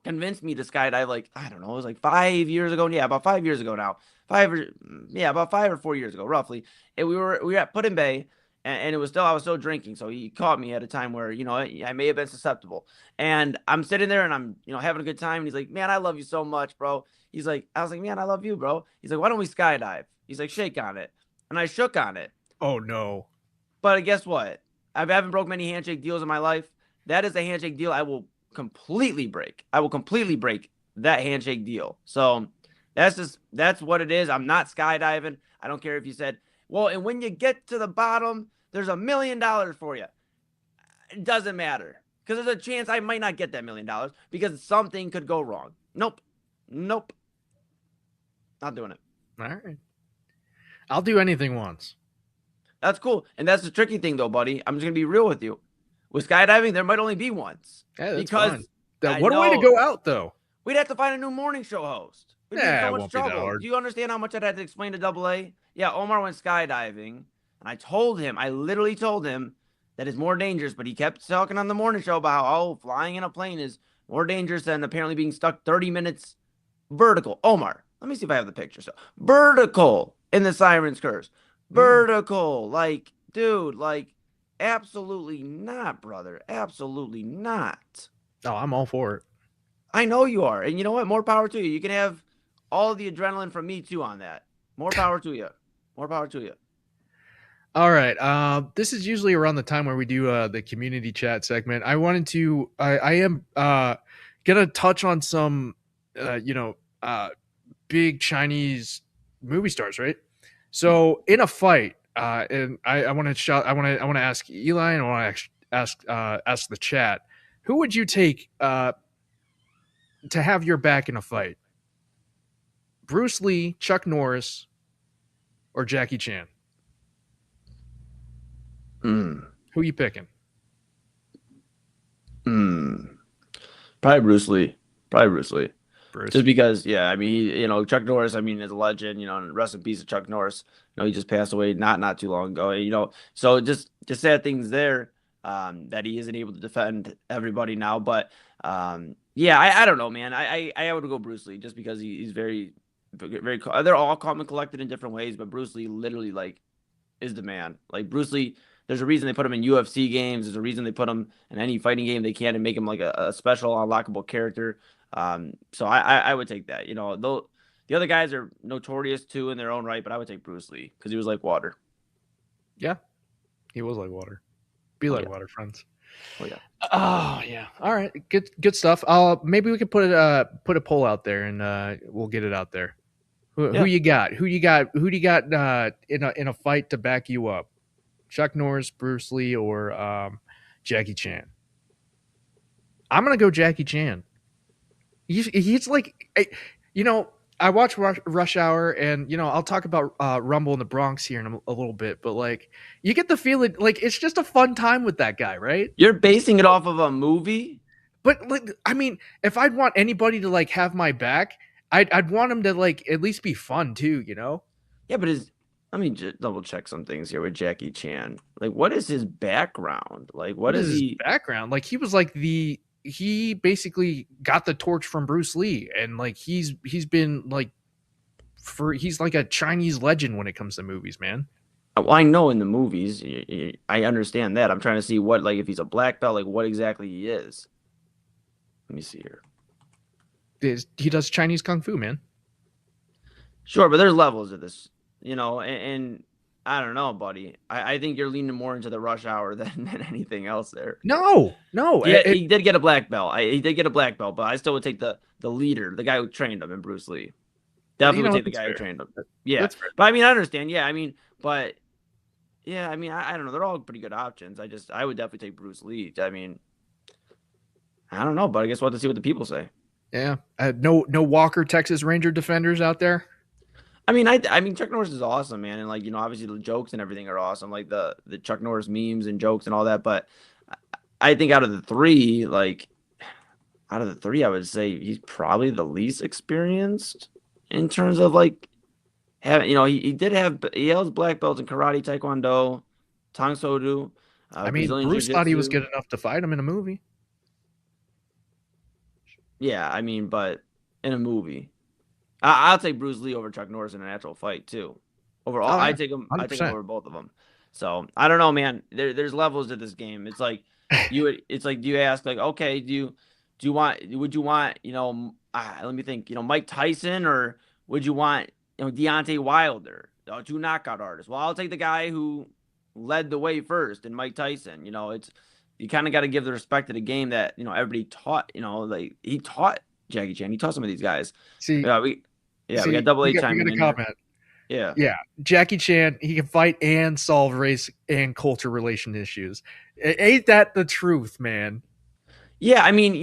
convince me to skydive. Like, I don't know, it was like 5 years ago. Yeah, about 5 years ago now. About 5 or 4 years ago, roughly. And we were at Put in Bay. And it was I was still drinking. So he caught me at a time where, I may have been susceptible. And I'm sitting there and I'm, having a good time. And he's like, "Man, I love you so much, bro." He's like, I was like, "Man, I love you, bro." He's like, "Why don't we skydive?" He's like, "Shake on it." And I shook on it. Oh no. But guess what? I haven't broke many handshake deals in my life. That is a handshake deal I will completely break. I will completely break that handshake deal. So that's what it is. I'm not skydiving. I don't care if you said, "Well, and when you get to the bottom, there's $1 million for you." It doesn't matter, because there's a chance I might not get that $1 million because something could go wrong. Nope. Not doing it. All right. I'll do anything once. That's cool. And that's the tricky thing, though, buddy. I'm just going to be real with you. With skydiving, there might only be once. Yeah, that's because fine. What a way to go out, though. We'd have to find a new morning show host. We'd be in so much Won't be that trouble. hard. Do you understand how much I'd have to explain to Double A? Yeah, Omar went skydiving, and I literally told him that it's more dangerous, but he kept talking on the morning show about how, flying in a plane is more dangerous than apparently being stuck 30 minutes vertical. Omar, let me see if I have the picture. So, vertical in the Siren's Curse. Vertical. Like, dude, like, absolutely not, brother. Absolutely not. Oh, I'm all for it. I know you are. And you know what? More power to you. You can have all the adrenaline from me, too, on that. More power to you. More power to you. All right. This is usually around the time where we do the community chat segment. I am gonna touch on some big Chinese movie stars, right? So in a fight, and I want to ask Eli, and I want to ask the chat, Who would you take to have your back in a fight? Bruce Lee, Chuck Norris, or Jackie Chan? Mm. Who you picking? Probably Bruce Lee. Probably Bruce Lee. Bruce. Just because, yeah, I mean, Chuck Norris, I mean, is a legend, and rest in peace to Chuck Norris. He just passed away not too long ago, so just sad things there, that he isn't able to defend everybody now. But yeah, I don't know, man. I would go Bruce Lee just because he's very, very, they're all calm and collected in different ways, but Bruce Lee literally like is the man. Like Bruce Lee, there's a reason they put him in UFC games. There's a reason they put him in any fighting game they can and make him like a special unlockable character. So I would take that. Though the other guys are notorious too in their own right, but I would take Bruce Lee because he was like water. Yeah, he was like water. Be like water, friends. Oh yeah. Oh yeah. All right. Good stuff. Maybe we could put a poll out there and we'll get it out there. Who you got? Who do you got in a fight to back you up? Chuck Norris, Bruce Lee, or Jackie Chan? I'm gonna go Jackie Chan. He's like, I watch Rush Hour, and I'll talk about Rumble in the Bronx here in a little bit, but like, you get the feeling like it's just a fun time with that guy, right? You're basing it off of a movie, but like, I mean, if I'd want anybody to like have my back, I'd want him to like at least be fun too, Yeah, but let me just double check some things here with Jackie Chan. Like, what is his background? Like, what is his background? Like, he was like he basically got the torch from Bruce Lee, and like he's been like he's like a Chinese legend when it comes to movies, man. Well, I know in the movies, I understand that. I'm trying to see what, like, if he's a black belt, like what exactly he is. Let me see here. He does Chinese kung fu, man. Sure, but there's levels of this, and I don't know, buddy. I think you're leaning more into the Rush Hour than anything else there. No. He did get a black belt. He did get a black belt, but I still would take the leader, the guy who trained him, in Bruce Lee. Definitely would take the guy who trained him. Yeah, but I mean, I understand. Yeah, I mean, but yeah, I mean, I don't know. They're all pretty good options. I would definitely take Bruce Lee. I mean, I don't know, but I guess we'll have to see what the people say. Yeah, no Walker Texas Ranger defenders out there. I mean, Chuck Norris is awesome, man, and like obviously the jokes and everything are awesome, like the Chuck Norris memes and jokes and all that. But I think out of the three, I would say he's probably the least experienced in terms of like having. He has black belts in karate, taekwondo, tang sodu. I mean, Bruce thought he was good enough to fight him in a movie. Yeah, I mean, but in a movie. I'll take Bruce Lee over Chuck Norris in an actual fight too. Overall, I take him. 100%. I take him over both of them. So I don't know, man. There's levels to this game. It's like do you ask like, okay, would you want let me think, Mike Tyson, or would you want Deontay Wilder, two knockout artists? Well, I'll take the guy who led the way first, in Mike Tyson. You kind of got to give the respect to the game that everybody taught. Like he taught Jackie Chan. He taught some of these guys. See, we got Double A chiming in. Comment. Yeah. Jackie Chan, he can fight and solve race and culture relation issues. Ain't that the truth, man? Yeah, I mean,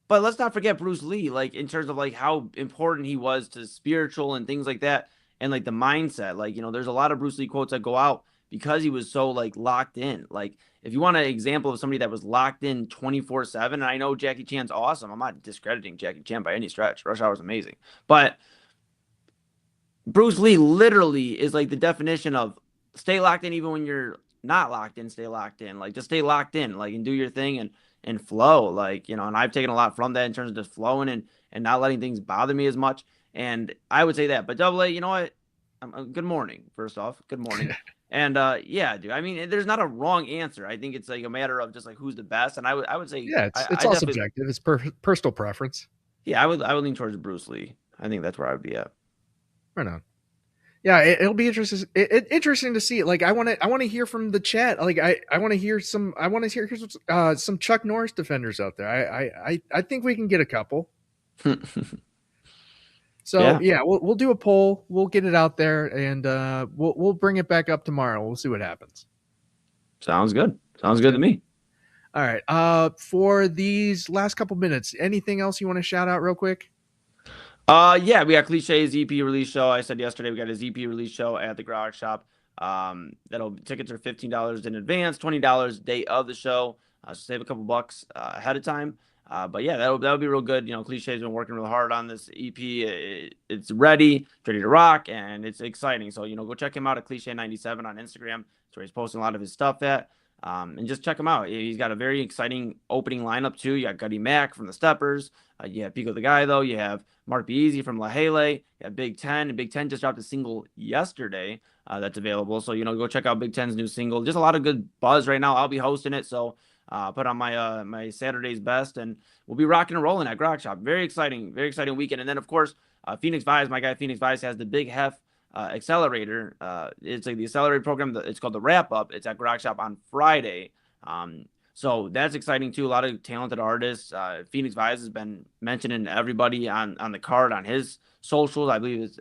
but let's not forget Bruce Lee, like in terms of like how important he was to spiritual and things like that, and like the mindset. Like, there's a lot of Bruce Lee quotes that go out because he was so like locked in. Like, if you want an example of somebody that was locked in 24/7, and I know Jackie Chan's awesome. I'm not discrediting Jackie Chan by any stretch. Rush Hour is amazing. But Bruce Lee literally is like the definition of stay locked in even when you're not locked in, stay locked in. Like, just stay locked in, like, and do your thing and flow. Like, and I've taken a lot from that in terms of just flowing and not letting things bother me as much. And I would say that. But Double A, you know what? Good morning, first off. Good morning. And yeah, dude. I mean, there's not a wrong answer. I think it's like a matter of just like who's the best. And I would say, yeah, it's all subjective. It's personal preference. Yeah, I would lean towards Bruce Lee. I think that's where I would be at. Right on. Yeah, it'll be interesting. Interesting to see. Like, I want to hear from the chat. Like, I want to hear some. I want to hear some Chuck Norris defenders out there. I think we can get a couple. So yeah, we'll do a poll. We'll get it out there, and we'll bring it back up tomorrow. We'll see what happens. Sounds good. Sounds good to me. All right. For these last couple minutes, anything else you want to shout out real quick? Yeah, we got Cliché's EP release show. I said yesterday we got his EP release show at the Garage Shop. Tickets are $15 in advance, $20 day of the show. So save a couple bucks ahead of time. But yeah, that'll be real good. Cliché's been working real hard on this EP. It's ready to rock, and it's exciting. So go check him out at Cliche97 on Instagram. That's where he's posting a lot of his stuff at. And just check him out. He's got a very exciting opening lineup too. You got Gutty Mac from the Steppers. You have Pico the Guy though. You have Mark B. Easy from La Hele. You have Big Ten. And Big Ten just dropped a single yesterday that's available. So go check out Big Ten's new single. Just a lot of good buzz right now. I'll be hosting it, so put on my my Saturday's best, and we'll be rocking and rolling at Grog Shop. Very exciting weekend. And then of course Phoenix Vibes. My guy Phoenix Vibes has the Big Hef accelerator. It's like the accelerator program. It's called the Wrap Up. It's at Grog Shop on Friday. So that's exciting too. A lot of talented artists. Phoenix Vibes has been mentioning everybody on the card on his socials. I believe it's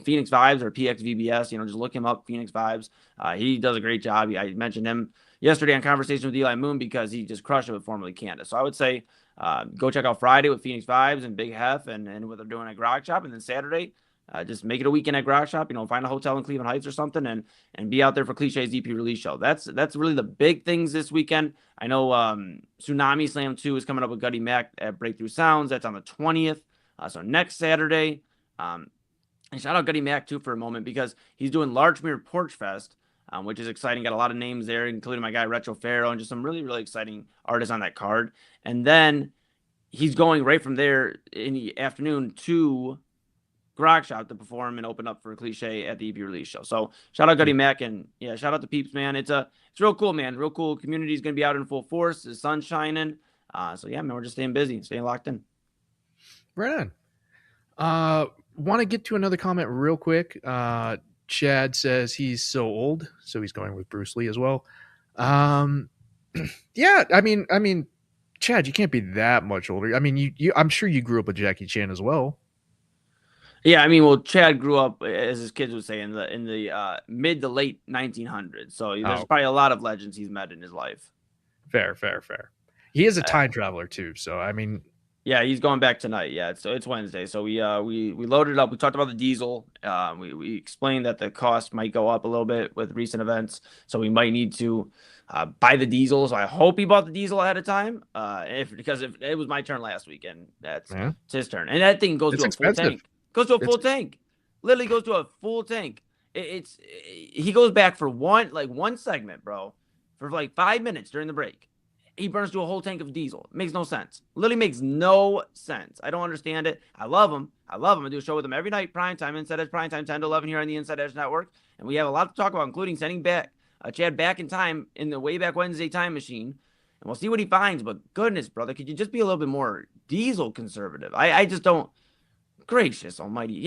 Phoenix Vibes or PXVBS. Just look him up, Phoenix Vibes. He does a great job. I mentioned him yesterday on Conversation with Eli Moon because he just crushed it with Formerly Candace. So I would say go check out Friday with Phoenix Vibes and Big Hef and what they're doing at Grog Shop. And then Saturday, just make it a weekend at Grog Shop. Find a hotel in Cleveland Heights or something, and be out there for Cliché's EP release show. That's really the big things this weekend. I know Tsunami Slam 2 is coming up with Gutty Mac at Breakthrough Sounds. That's on the 20th. So next Saturday. And shout out Gutty Mac too for a moment because he's doing Larchmere Porch Fest, which is exciting. Got a lot of names there, including my guy Retro Pharaoh and just some really, really exciting artists on that card. And then he's going right from there in the afternoon to Grog Shop to perform and open up for Cliché at the EP release show. So shout out Gutty Mac, and yeah, shout out to Peeps, man. It's real cool, man. Real cool. Community is gonna be out in full force. The sun's shining. So yeah, man, we're just staying busy, staying locked in. Right on. Want to get to another comment real quick. Chad says he's so old, so he's going with Bruce Lee as well. Yeah, I mean, Chad, you can't be that much older. I mean, you I'm sure you grew up with Jackie Chan as well. Yeah, I mean, well, Chad grew up, as his kids would say, in the mid to late 1900s. So there's probably a lot of legends he's met in his life. Fair. He is a time traveler too, so I mean. Yeah, he's going back tonight. Yeah, it's Wednesday, so we loaded up. We talked about the diesel. We explained that the cost might go up a little bit with recent events, so we might need to buy the diesel. So I hope he bought the diesel ahead of time. Because if it was my turn last weekend, it's his turn, and that thing goes to a full tank. Goes to a full tank. Literally goes to a full tank. He goes back for one segment, bro, for like 5 minutes during the break. He burns to a whole tank of diesel. It makes no sense. Literally makes no sense. I don't understand it. I love him. I do a show with him every night, primetime, InsideEdge primetime, 10 to 11 here on the InsideEdge Network. And we have a lot to talk about, including sending back Chad back in time in the way back Wednesday time machine. And we'll see what he finds. But goodness, brother, could you just be a little bit more diesel conservative? I just don't. Gracious almighty.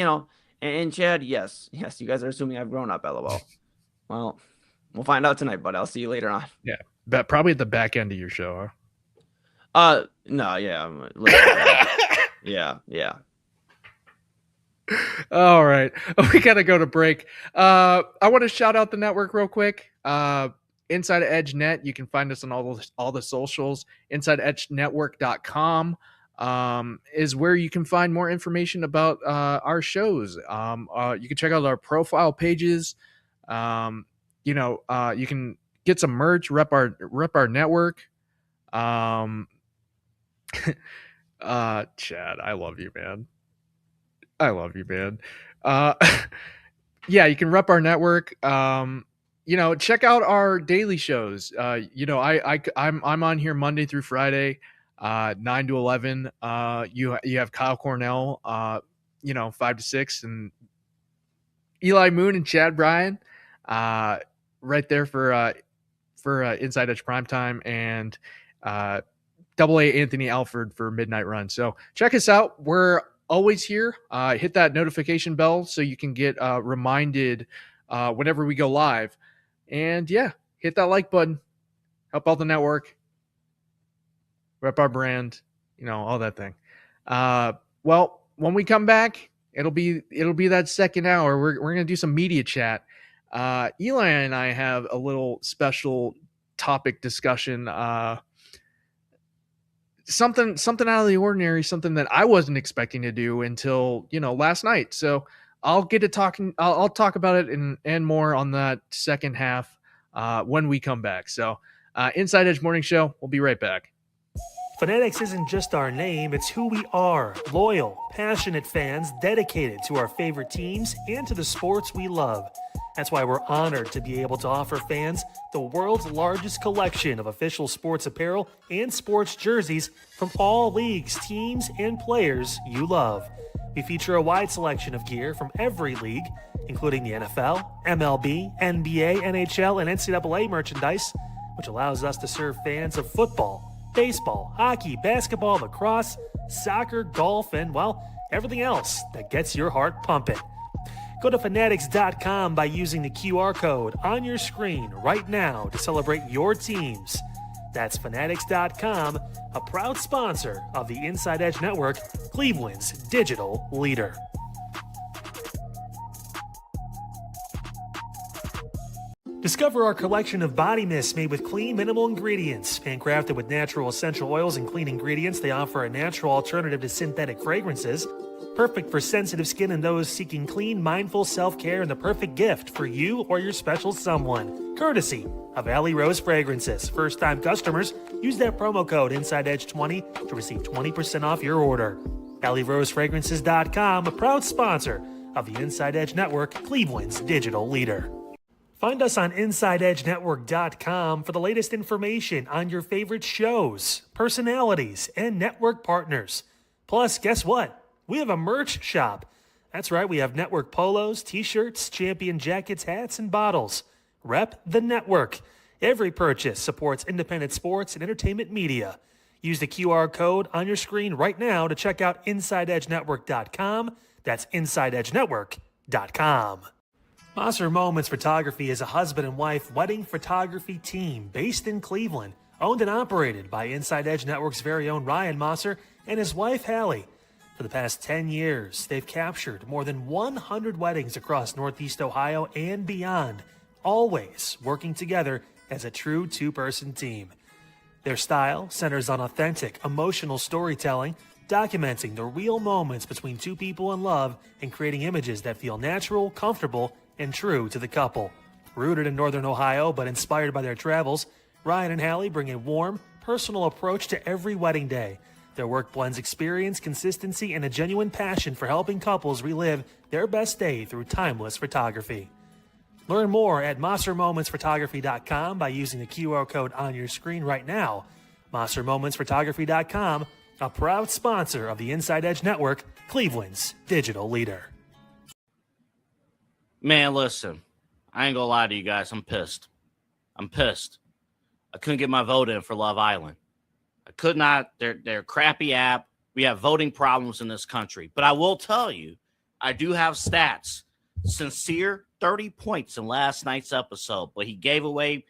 And Chad, yes, you guys are assuming I've grown up, LOL. Well, we'll find out tonight, but I'll see you later on. Yeah. But probably at the back end of your show, huh? No, yeah. Yeah. All right. We got to go to break. I want to shout out the network real quick. InsideEdge Net. You can find us on all the socials. InsideEdgeNetwork.com is where you can find more information about our shows. You can check out our profile pages. You can get some merch, rep our network. Chad, I love you, man. Yeah, you can rep our network. Check out our daily shows. I'm on here Monday through Friday, 9 to 11. You have Kyle Cornell, 5 to 6, and Eli Moon and Chad Bryan, right there for Inside Edge Primetime, and AA Anthony Alford for Midnight Run. So check us out. We're always here. Hit that notification bell so you can get reminded whenever we go live. And yeah, hit that like button. Help out the network. Rep our brand. All that thing. Well, when we come back, it'll be that second hour. We're gonna do some media chat. Eli and I have a little special topic discussion something out of the ordinary, something that I wasn't expecting to do until last night. So I'll get to talking. I'll talk about it and more on that second half when we come back. So Inside Edge Morning Show. We'll be right back. Fanatics isn't just our name, it's who we are. Loyal, passionate fans dedicated to our favorite teams and to the sports we love. That's why we're honored to be able to offer fans the world's largest collection of official sports apparel and sports jerseys from all leagues, teams, and players you love. We feature a wide selection of gear from every league, including the NFL, MLB, NBA, NHL, and NCAA merchandise, which allows us to serve fans of football, baseball, hockey, basketball, lacrosse, soccer, golf, and, well, everything else that gets your heart pumping. Go to fanatics.com by using the QR code on your screen right now to celebrate your teams. That's fanatics.com, a proud sponsor of the Inside Edge Network, Cleveland's digital leader. Discover our collection of body mists made with clean, minimal ingredients. Handcrafted with natural essential oils and clean ingredients, they offer a natural alternative to synthetic fragrances. Perfect for sensitive skin and those seeking clean, mindful self-care, and the perfect gift for you or your special someone. Courtesy of Alley Rose Fragrances. First-time customers, use that promo code InsideEdge20 to receive 20% off your order. AlleyRoseFragrances.com, a proud sponsor of the Inside Edge Network, Cleveland's digital leader. Find us on InsideEdgeNetwork.com for the latest information on your favorite shows, personalities, and network partners. Plus, guess what? We have a merch shop. That's right, we have network polos, t-shirts, champion jackets, hats, and bottles. Rep the network. Every purchase supports independent sports and entertainment media. Use the QR code on your screen right now to check out InsideEdgeNetwork.com. That's InsideEdgeNetwork.com. Mosser Moments Photography is a husband and wife wedding photography team based in Cleveland, owned and operated by Inside Edge Network's very own Ryan Mosser and his wife Hallie. For the past 10 years, they've captured more than 100 weddings across Northeast Ohio and beyond, always working together as a true two-person team. Their style centers on authentic, emotional storytelling, documenting the real moments between two people in love and creating images that feel natural, comfortable, and true to the couple. Rooted in Northern Ohio but inspired by their travels, Ryan and Hallie bring a warm, personal approach to every wedding day. Their work blends experience, consistency, and a genuine passion for helping couples relive their best day through timeless photography. Learn more at MosserMomentsPhotography.com by using the QR code on your screen right now. MosserMomentsPhotography.com, a proud sponsor of the Inside Edge Network, Cleveland's digital leader. Man, listen, I ain't gonna lie to you guys. I'm pissed. I couldn't get my vote in for Love Island. I could not. They're a crappy app. We have voting problems in this country. But I will tell you, I do have stats. Sincere, 30 points in last night's episode, but he gave away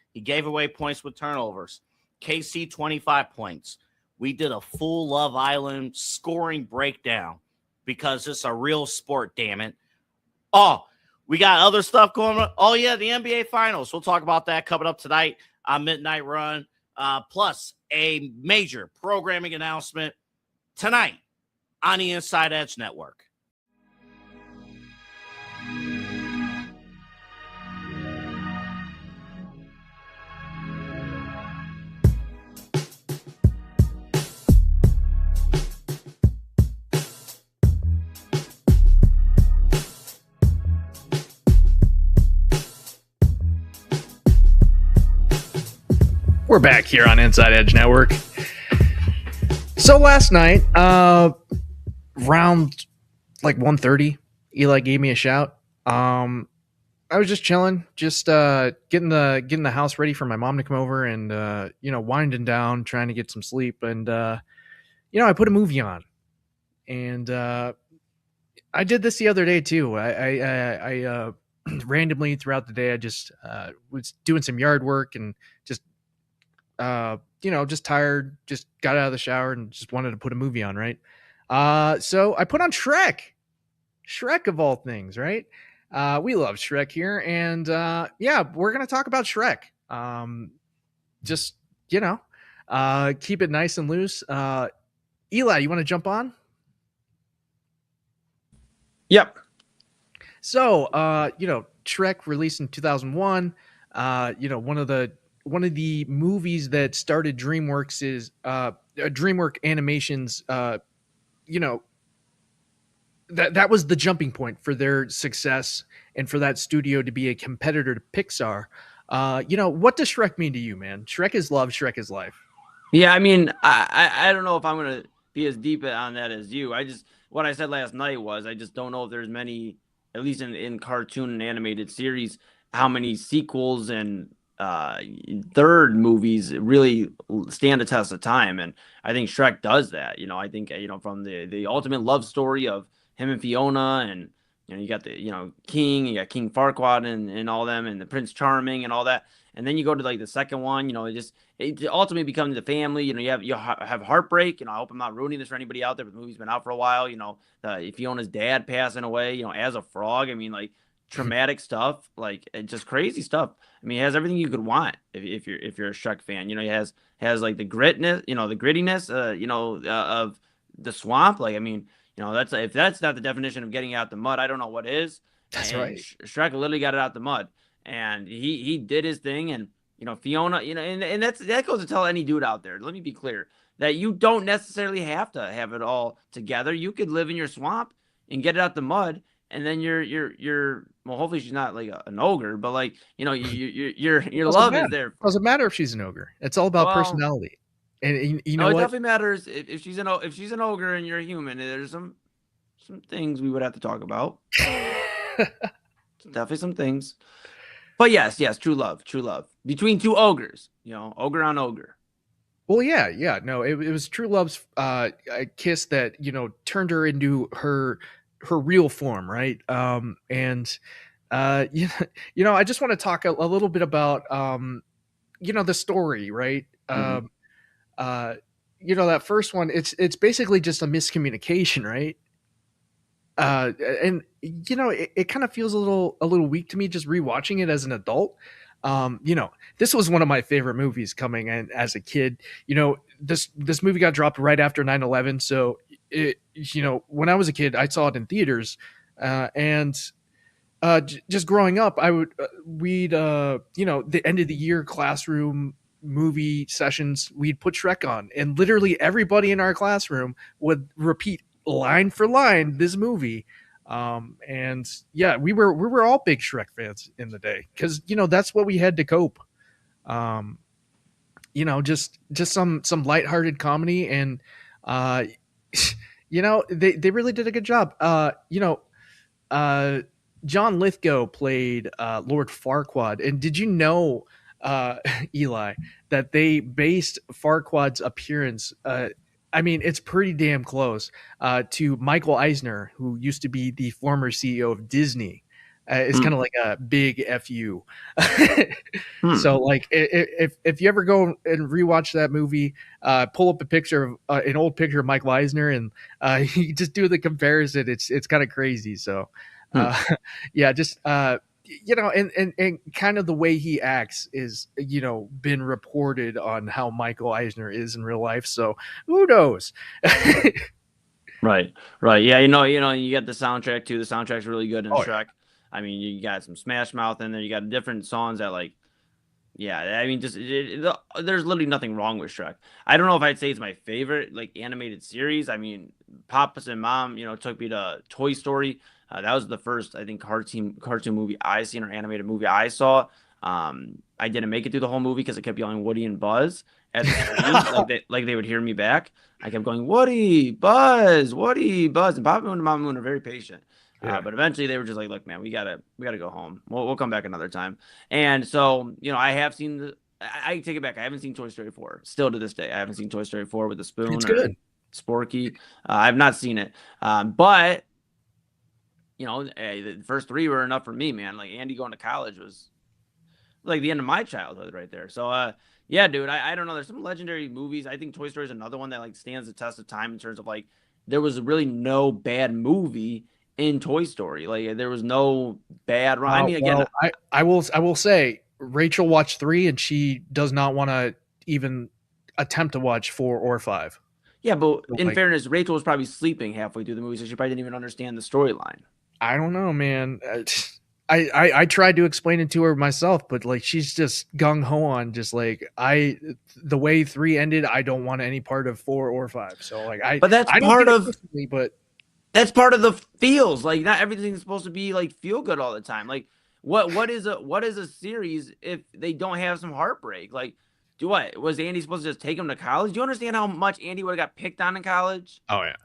points with turnovers. KC, 25 points. We did a full Love Island scoring breakdown because it's a real sport, damn it. Oh, we got other stuff going on. Oh, yeah, the NBA Finals. We'll talk about that coming up tonight on Midnight Run. Plus a major programming announcement tonight on the Inside Edge Network. We're back here on Inside Edge Network. So last night, round like 1:30, Eli gave me a shout. I was just chilling, just getting the house ready for my mom to come over, and winding down, trying to get some sleep. And I put a movie on, and I did this the other day too. I randomly throughout the day, I just was doing some yard work and just just tired, just got out of the shower and just wanted to put a movie on, right? So I put on Shrek of all things, right? We love Shrek here, and we're gonna talk about Shrek. Keep it nice and loose. Eli, you want to jump on? Yep. So, Shrek released in 2001. One of the movies that started DreamWorks is DreamWorks Animations. That was the jumping point for their success and for that studio to be a competitor to Pixar. What does Shrek mean to you, man? Shrek is love. Shrek is life. Yeah, I mean, I don't know if I'm gonna be as deep on that as you. What I said last night was I just don't know if there's many, at least in cartoon and animated series, how many sequels and third movies really stand the test of time. And I think Shrek does that. I think from the ultimate love story of him and Fiona, and you got the King, you got King Farquaad and all them, and the Prince Charming and all that. And then you go to like the second one, it ultimately becomes the family. You have heartbreak. I hope I'm not ruining this for anybody out there, but the movie's been out for a while. Fiona's dad passing away, as a frog. I mean, like traumatic stuff, like just crazy stuff. I mean, it has everything you could want if you're a Shrek fan. It has like the gritness, the grittiness, of the swamp. Like, I mean, if that's not the definition of getting out the mud, I don't know what is. That's and right. Shrek literally got it out the mud. And he did his thing, and Fiona, and that goes to tell any dude out there. Let me be clear that you don't necessarily have to have it all together. You could live in your swamp and get it out the mud, and then you're well. Hopefully she's not like an ogre, but like your love is there. Doesn't matter if she's an ogre. It's all about personality. And you know it what? Definitely matters if she's an ogre and you're a human. There's some things we would have to talk about. Definitely some things. But yes, true love between two ogres, ogre on ogre. Well, yeah, no, it was true love's kiss that turned her into her real form, right? I just want to talk a little bit about the story, right? Mm-hmm. That first one, it's basically just a miscommunication, right? And it kind of feels a little weak to me just rewatching it as an adult. This was one of my favorite movies coming in as a kid. This movie got dropped right after 9/11. So when I was a kid, I saw it in theaters, and just growing up, we'd the end of the year classroom movie sessions, we'd put Shrek on, and literally everybody in our classroom would repeat line for line this movie. And yeah, we were all big Shrek fans in the day, because that's what we had to cope. Just some lighthearted comedy, and they really did a good job. John Lithgow played Lord Farquaad, and did you know, Eli, that they based Farquaad's appearance, I mean, it's pretty damn close to Michael Eisner, who used to be the former CEO of Disney. It's kind of like a big FU. So, like, if you ever go and rewatch that movie, pull up a picture of an old picture of Michael Eisner, and you just do the comparison. It's kind of crazy. So, yeah, just and kind of the way he acts is, been reported on how Michael Eisner is in real life. So who knows? Right. Yeah, you get the soundtrack too. The soundtrack's really good in Shrek. I mean, you got some Smash Mouth in there. You got different songs that, like, yeah, I mean, just there's literally nothing wrong with Shrek. I don't know if I'd say it's my favorite like animated series. I mean, Papas and Mom, took me to Toy Story. That was the first, I think, cartoon movie I seen, or animated movie I saw. I didn't make it through the whole movie because I kept yelling Woody and Buzz at the screen, like they would hear me back. I kept going Woody, Buzz, and Papa Moon and Mama Moon are very patient. Yeah. But eventually they were just like, look, man, we gotta go home. We'll come back another time. And so, I have seen I take it back. I haven't seen Toy Story 4. Still to this day, I haven't seen Toy Story 4 with the spoon. It's good. Sporky. I've not seen it. But the first three were enough for me, man. Like, Andy going to college was like the end of my childhood right there. So, yeah, dude, I don't know. There's some legendary movies. I think Toy Story is another one that like stands the test of time in terms of like there was really no bad movie in Toy Story. Like, there was no bad run. I mean, again, I will say Rachel watched 3 and she does not want to even attempt to watch 4 or 5. Yeah, but in Like, fairness, Rachel was probably sleeping halfway through the movie, so she probably didn't even understand the storyline. I don't know, man. I tried to explain it to her myself, but like she's just gung ho on just like the way 3 ended. I don't want any part of 4 or 5. So like But that's I don't part get it of personally, but that's part of the feels. Like not everything's supposed to be like feel good all the time. Like what is a series if they don't have some heartbreak? Like do what? Was Andy supposed to just take him to college? Do you understand how much Andy would have got picked on in college? oh yeah,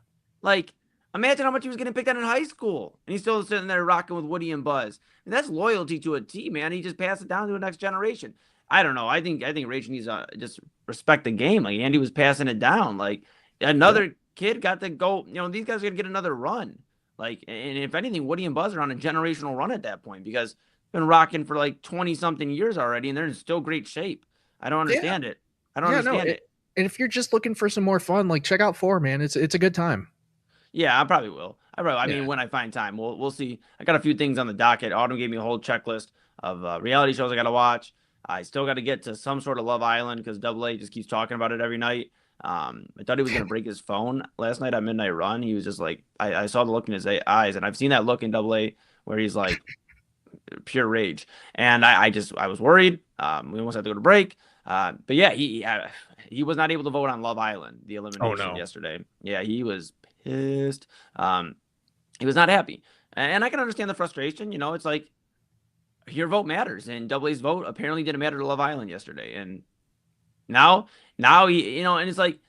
Like, imagine how much he was getting picked on in high school, and he's still sitting there rocking with Woody and Buzz. And that's loyalty to a T, man. He just passed it down to the next generation. I don't know. I think Rachel needs to just respect the game. Like Andy was passing it down. Like another kid got to go. You know, these guys are gonna get another run. Like, and if anything, Woody and Buzz are on a generational run at that point because been rocking for like 20 something years already, and they're in still great shape. I don't understand it. I don't understand it. And if you're just looking for some more fun, like check out 4, man. It's a good time. Yeah, I probably will. I mean, when I find time, we'll see. I got a few things on the docket. Autumn gave me a whole checklist of reality shows I got to watch. I still got to get to some sort of Love Island because Double A just keeps talking about it every night. I thought he was gonna break his phone last night on Midnight Run. He was just like, I saw the look in his eyes, and I've seen that look in Double A where he's like pure rage. And I was worried. We almost had to go to break. But yeah, he was not able to vote on Love Island, the elimination yesterday. Yeah, he was pissed. He was not happy, and I can understand the frustration. You know, it's like your vote matters, and Double A's vote apparently didn't matter to Love Island yesterday. And now he, you know, and it's like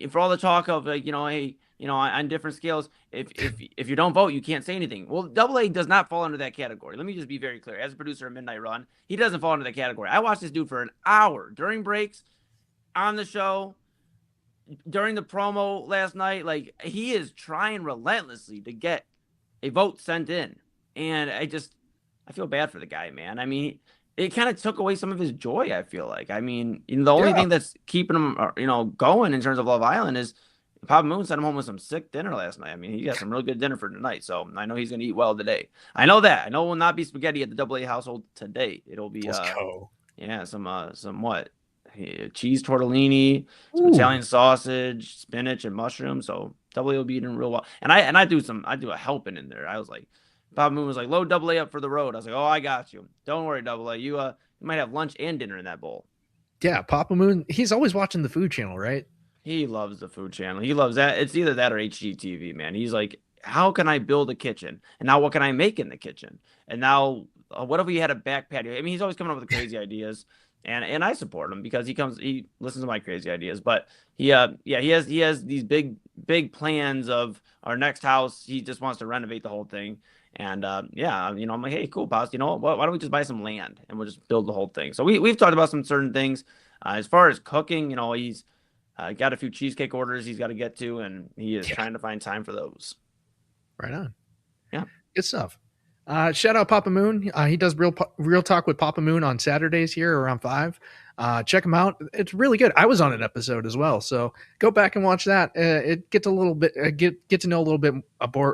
for all the talk of like, you know, hey, you know, on different scales, if you don't vote, you can't say anything. Well, Double A does not fall under that category. Let me just be very clear. As a producer of Midnight Run, he doesn't fall under that category. I watched this dude for an hour during breaks, on the show, during the promo last night. Like he is trying relentlessly to get a vote sent in, and I feel bad for the guy, man. I mean, it kind of took away some of his joy. I feel like, I mean, you know, the only thing that's keeping him, you know, going in terms of Love Island is Papa Moon sent him home with some sick dinner last night. I mean, he got some real good dinner for tonight, so I know he's gonna eat well today. I know that. I know it will not be spaghetti at the Double A household today. It'll be yeah, some what? Cheese tortellini, some Italian sausage, spinach, and mushrooms. So Double A will be eating real well. And I do a helping in there. I was like, Papa Moon was like, load Double A up for the road. I was like, oh, I got you. Don't worry, Double A. You might have lunch and dinner in that bowl. Yeah, Papa Moon. He's always watching the Food Channel, right? He loves the Food Channel. He loves that. It's either that or HGTV, man. He's like, how can I build a kitchen? And now what can I make in the kitchen? And now what if we had a back patio? I mean, he's always coming up with crazy ideas. And I support him because he listens to my crazy ideas. But he has these big plans of our next house. He just wants to renovate the whole thing. And you know, I'm like, hey, cool, boss. You know what? Why don't we just buy some land and we'll just build the whole thing? So we've talked about some certain things. As far as cooking, you know, he's got a few cheesecake orders he's got to get to, and he is trying to find time for those. Right on. Yeah, good stuff. Shout out Papa Moon. He does real talk with Papa Moon on Saturdays here around 5. Check him out. It's really good. I was on an episode as well, so go back and watch that. It gets a little bit get to know a little bit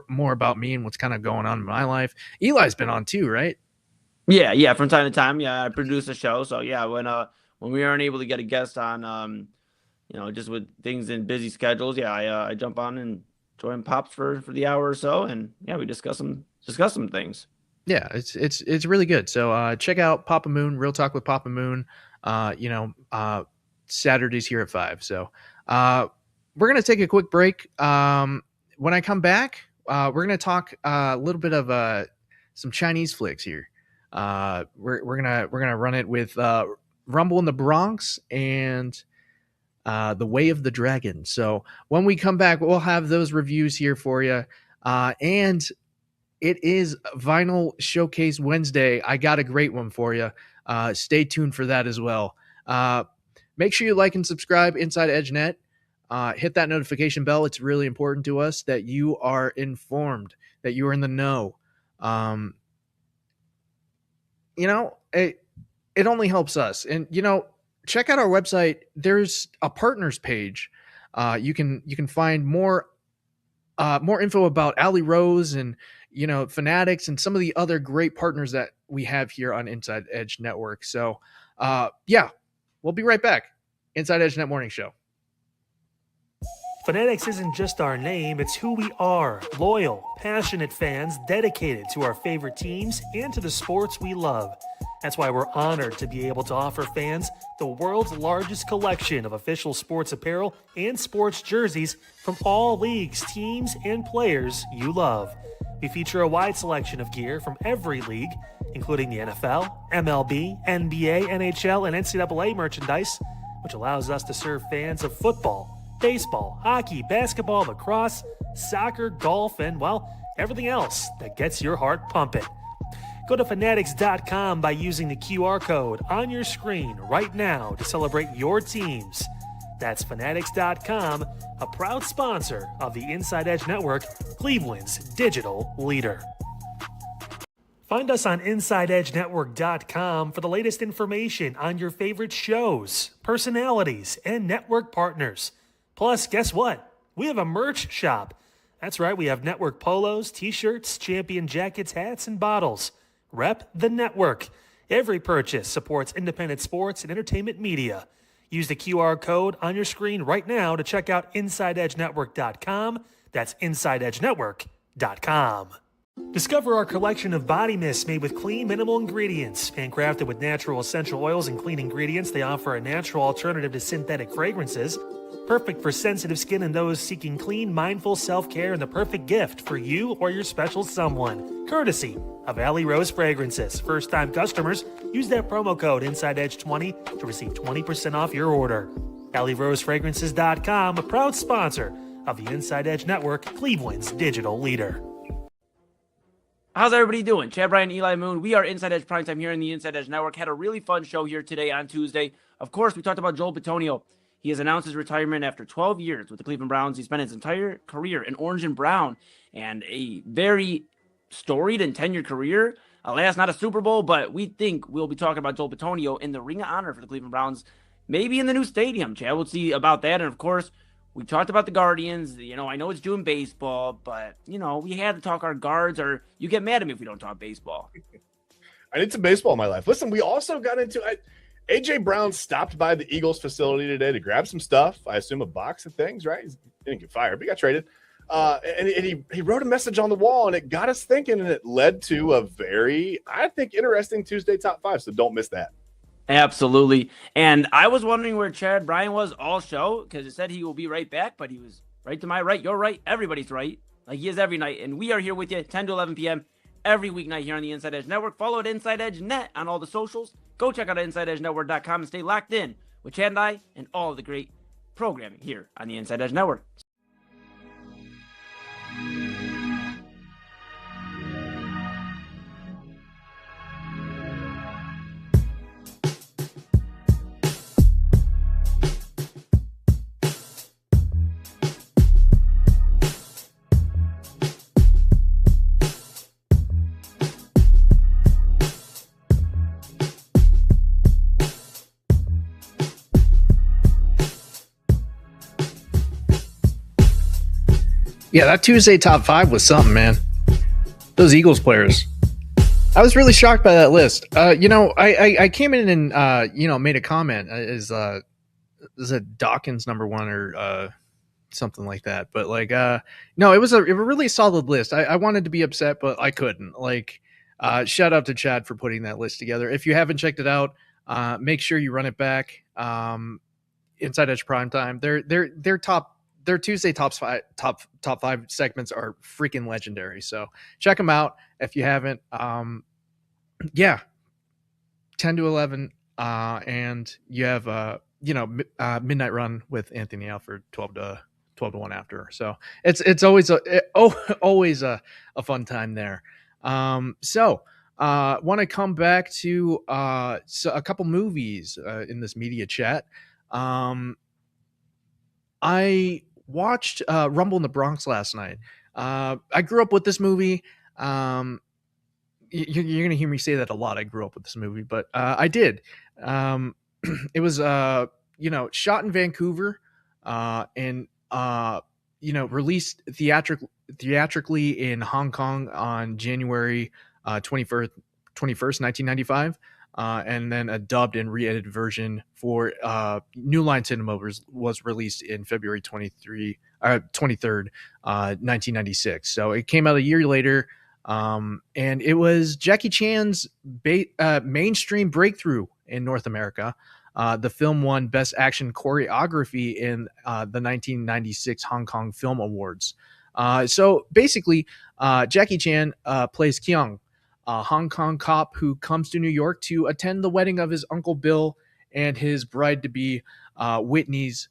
more about me and what's kind of going on in my life. Eli's been on too, right? Yeah. From time to time, yeah. I produce a show, so yeah. When we aren't able to get a guest on, you know, just with things in busy schedules, yeah, I jump on and join Pops for the hour or so, and yeah, we discuss some things. Yeah, it's really good. So check out Papa Moon, Real Talk with Papa Moon. You know, Saturdays here at 5. So we're gonna take a quick break. When I come back, we're gonna talk a little bit of some Chinese flicks here. We're gonna run it with Rumble in the Bronx and The Way of the Dragon. So when we come back, we'll have those reviews here for you. And it is Vinyl Showcase Wednesday. I got a great one for you. Stay tuned for that as well. Make sure you like and subscribe Inside Edge Net. Hit that notification bell. It's really important to us that you are informed, that you are in the know. You know, it only helps us. And, you know, check out our website. There's a partners page. You can find more info about Allie Rose and, you know, Fanatics and some of the other great partners that we have here on Inside Edge Network. So, yeah, we'll be right back. Inside Edge Net Morning Show. Fanatics isn't just our name, it's who we are. Loyal, passionate fans dedicated to our favorite teams and to the sports we love. That's why we're honored to be able to offer fans the world's largest collection of official sports apparel and sports jerseys from all leagues, teams, and players you love. We feature a wide selection of gear from every league, including the NFL, MLB, NBA, NHL, and NCAA merchandise, which allows us to serve fans of football, baseball, hockey, basketball, lacrosse, soccer, golf, and, well, everything else that gets your heart pumping. Go to fanatics.com by using the QR code on your screen right now to celebrate your teams. That's fanatics.com, a proud sponsor of the Inside Edge Network, Cleveland's digital leader. Find us on InsideEdgeNetwork.com for the latest information on your favorite shows, personalities, and network partners. Plus, guess what? We have a merch shop. That's right, we have network polos, t-shirts, champion jackets, hats, and bottles. Rep the network. Every purchase supports independent sports and entertainment media. Use the QR code on your screen right now to check out InsideEdgeNetwork.com. That's InsideEdgeNetwork.com. Discover our collection of body mists made with clean, minimal ingredients. Handcrafted with natural essential oils and clean ingredients, they offer a natural alternative to synthetic fragrances. Perfect for sensitive skin and those seeking clean, mindful self-care, and the perfect gift for you or your special someone. Courtesy of Alley Rose Fragrances. First-time customers, use that promo code InsideEdge20 to receive 20% off your order. AlleyRoseFragrances.com, a proud sponsor of the Inside Edge Network, Cleveland's digital leader. How's everybody doing? Chad, Brian, Eli Moon. We are Inside Edge Primetime here in the Inside Edge Network. Had a really fun show here today on Tuesday. Of course, we talked about Joel Bitonio. He has announced his retirement after 12 years with the Cleveland Browns. He spent his entire career in orange and brown and a very storied and tenured career. Alas, not a Super Bowl, but we think we'll be talking about Joel Bitonio in the Ring of Honor for the Cleveland Browns, maybe in the new stadium. Chad, we'll see about that. And of course, we talked about the Guardians. I know it's June baseball, but, we had to talk our guards, or you get mad at me if we don't talk baseball. I need some baseball in my life. Listen, we also got into A.J. Brown stopped by the Eagles facility today to grab some stuff. I assume a box of things, right? He didn't get fired, but he got traded. And he wrote a message on the wall, and it got us thinking, and it led to a very, I think, interesting Tuesday top 5. So don't miss that. Absolutely. And I was wondering where Chad Bryan was all show, because it said he will be right back, but he was right to my right. You're right. Everybody's right, like he is every night. And we are here with you 10 to 11 p.m. every weeknight here on the Inside Edge Network. Follow at Inside Edge Net on all the socials. Go check out InsideEdgeNetwork.com and stay locked in with Chad and I and all of the great programming here on the Inside Edge Network. Yeah, that Tuesday top 5 was something, man. Those Eagles players. I was really shocked by that list. I came in and made a comment. Is it Dawkins number 1 or something like that? But no, it was a really solid list. I wanted to be upset, but I couldn't. Shout out to Chad for putting that list together. If you haven't checked it out, make sure you run it back. Inside Edge Primetime. Their Tuesday top 5 segments are freaking legendary. So check them out if you haven't. 10 to 11, and you have Midnight Run with Anthony Alford 12 to 1 after. So it's always a fun time there. Want to come back to a couple movies in this media chat. I watched Rumble in the Bronx last night. I grew up with this movie. You're going to hear me say that a lot. I grew up with this movie, but I did. It was, shot in Vancouver and, released theatrically in Hong Kong on January 21st, 1995. and then a dubbed and re-edited version for New Line Cinema was released in February 23rd, 1996. So it came out a year later, and it was Jackie Chan's mainstream breakthrough in North America. The film won Best Action Choreography in the 1996 Hong Kong Film Awards. So basically, Jackie Chan plays Kyung, a Hong Kong cop who comes to New York to attend the wedding of his Uncle Bill and his bride-to-be, Whitney's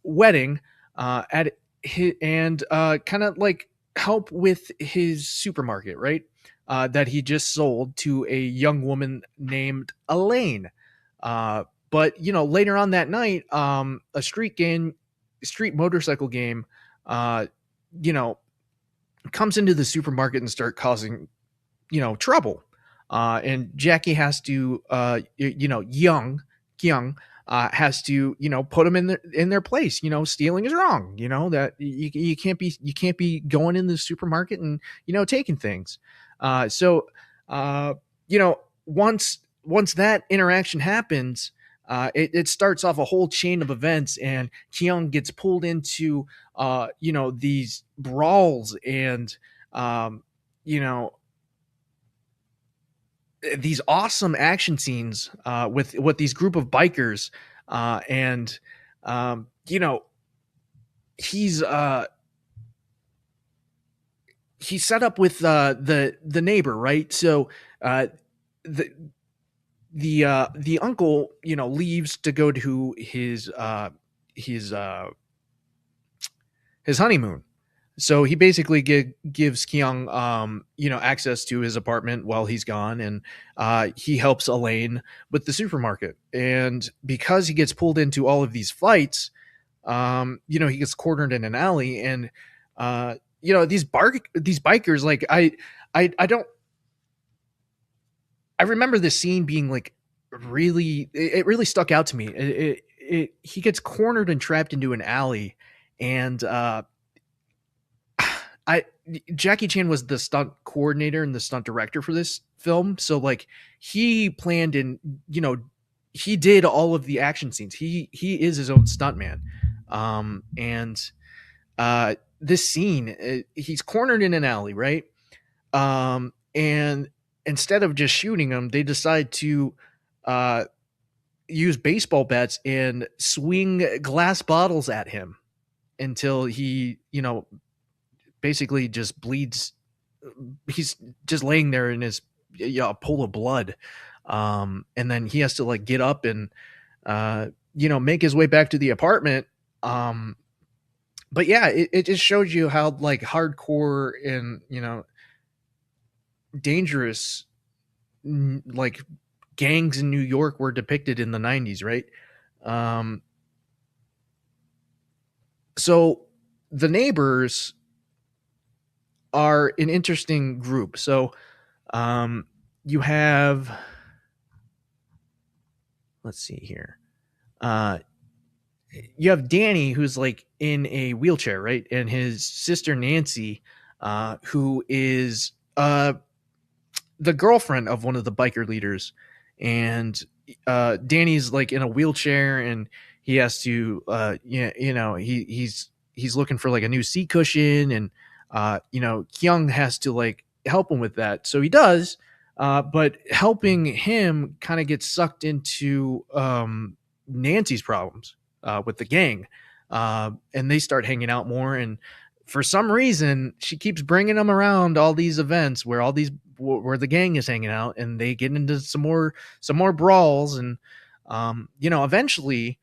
wedding, and kind of like help with his supermarket, right? That he just sold to a young woman named Elaine. But later on that night, a street motorcycle game, comes into the supermarket and start causing, trouble. And Jackie has to, Kyung has to, put them in their place. Stealing is wrong. That you can't be going in the supermarket and taking things. So once that interaction happens, it starts off a whole chain of events, and Kyung gets pulled into these brawls and these awesome action scenes with these group of bikers, and he's set up with the neighbor, right? So the uncle leaves to go to his honeymoon. So he basically gives Kyung access to his apartment while he's gone, and he helps Elaine with the supermarket. And because he gets pulled into all of these fights, he gets cornered in an alley, and these bikers, like I remember this scene being like it really stuck out to me. He gets cornered and trapped into an alley, and Jackie Chan was the stunt coordinator and the stunt director for this film. So like he planned and, he did all of the action scenes. He is his own stuntman. And this scene, he's cornered in an alley, right? And instead of just shooting him, they decide to use baseball bats and swing glass bottles at him until he, basically just bleeds. He's just laying there in his a pool of blood. And then he has to like get up and, make his way back to the apartment. But yeah, it just shows you how like hardcore and, dangerous, like gangs in New York were depicted in the 90s. Right. So the neighbors are an interesting group. So you have, let's see here. You have Danny, who's like in a wheelchair, right? And his sister Nancy, who is the girlfriend of one of the biker leaders. And Danny's like in a wheelchair, and he has to he's looking for like a new seat cushion, and Kyung has to like help him with that. So he does, but helping him kind of gets sucked into Nancy's problems with the gang, and they start hanging out more. And for some reason, she keeps bringing him around all these events where where the gang is hanging out, and they get into some more brawls, and eventually,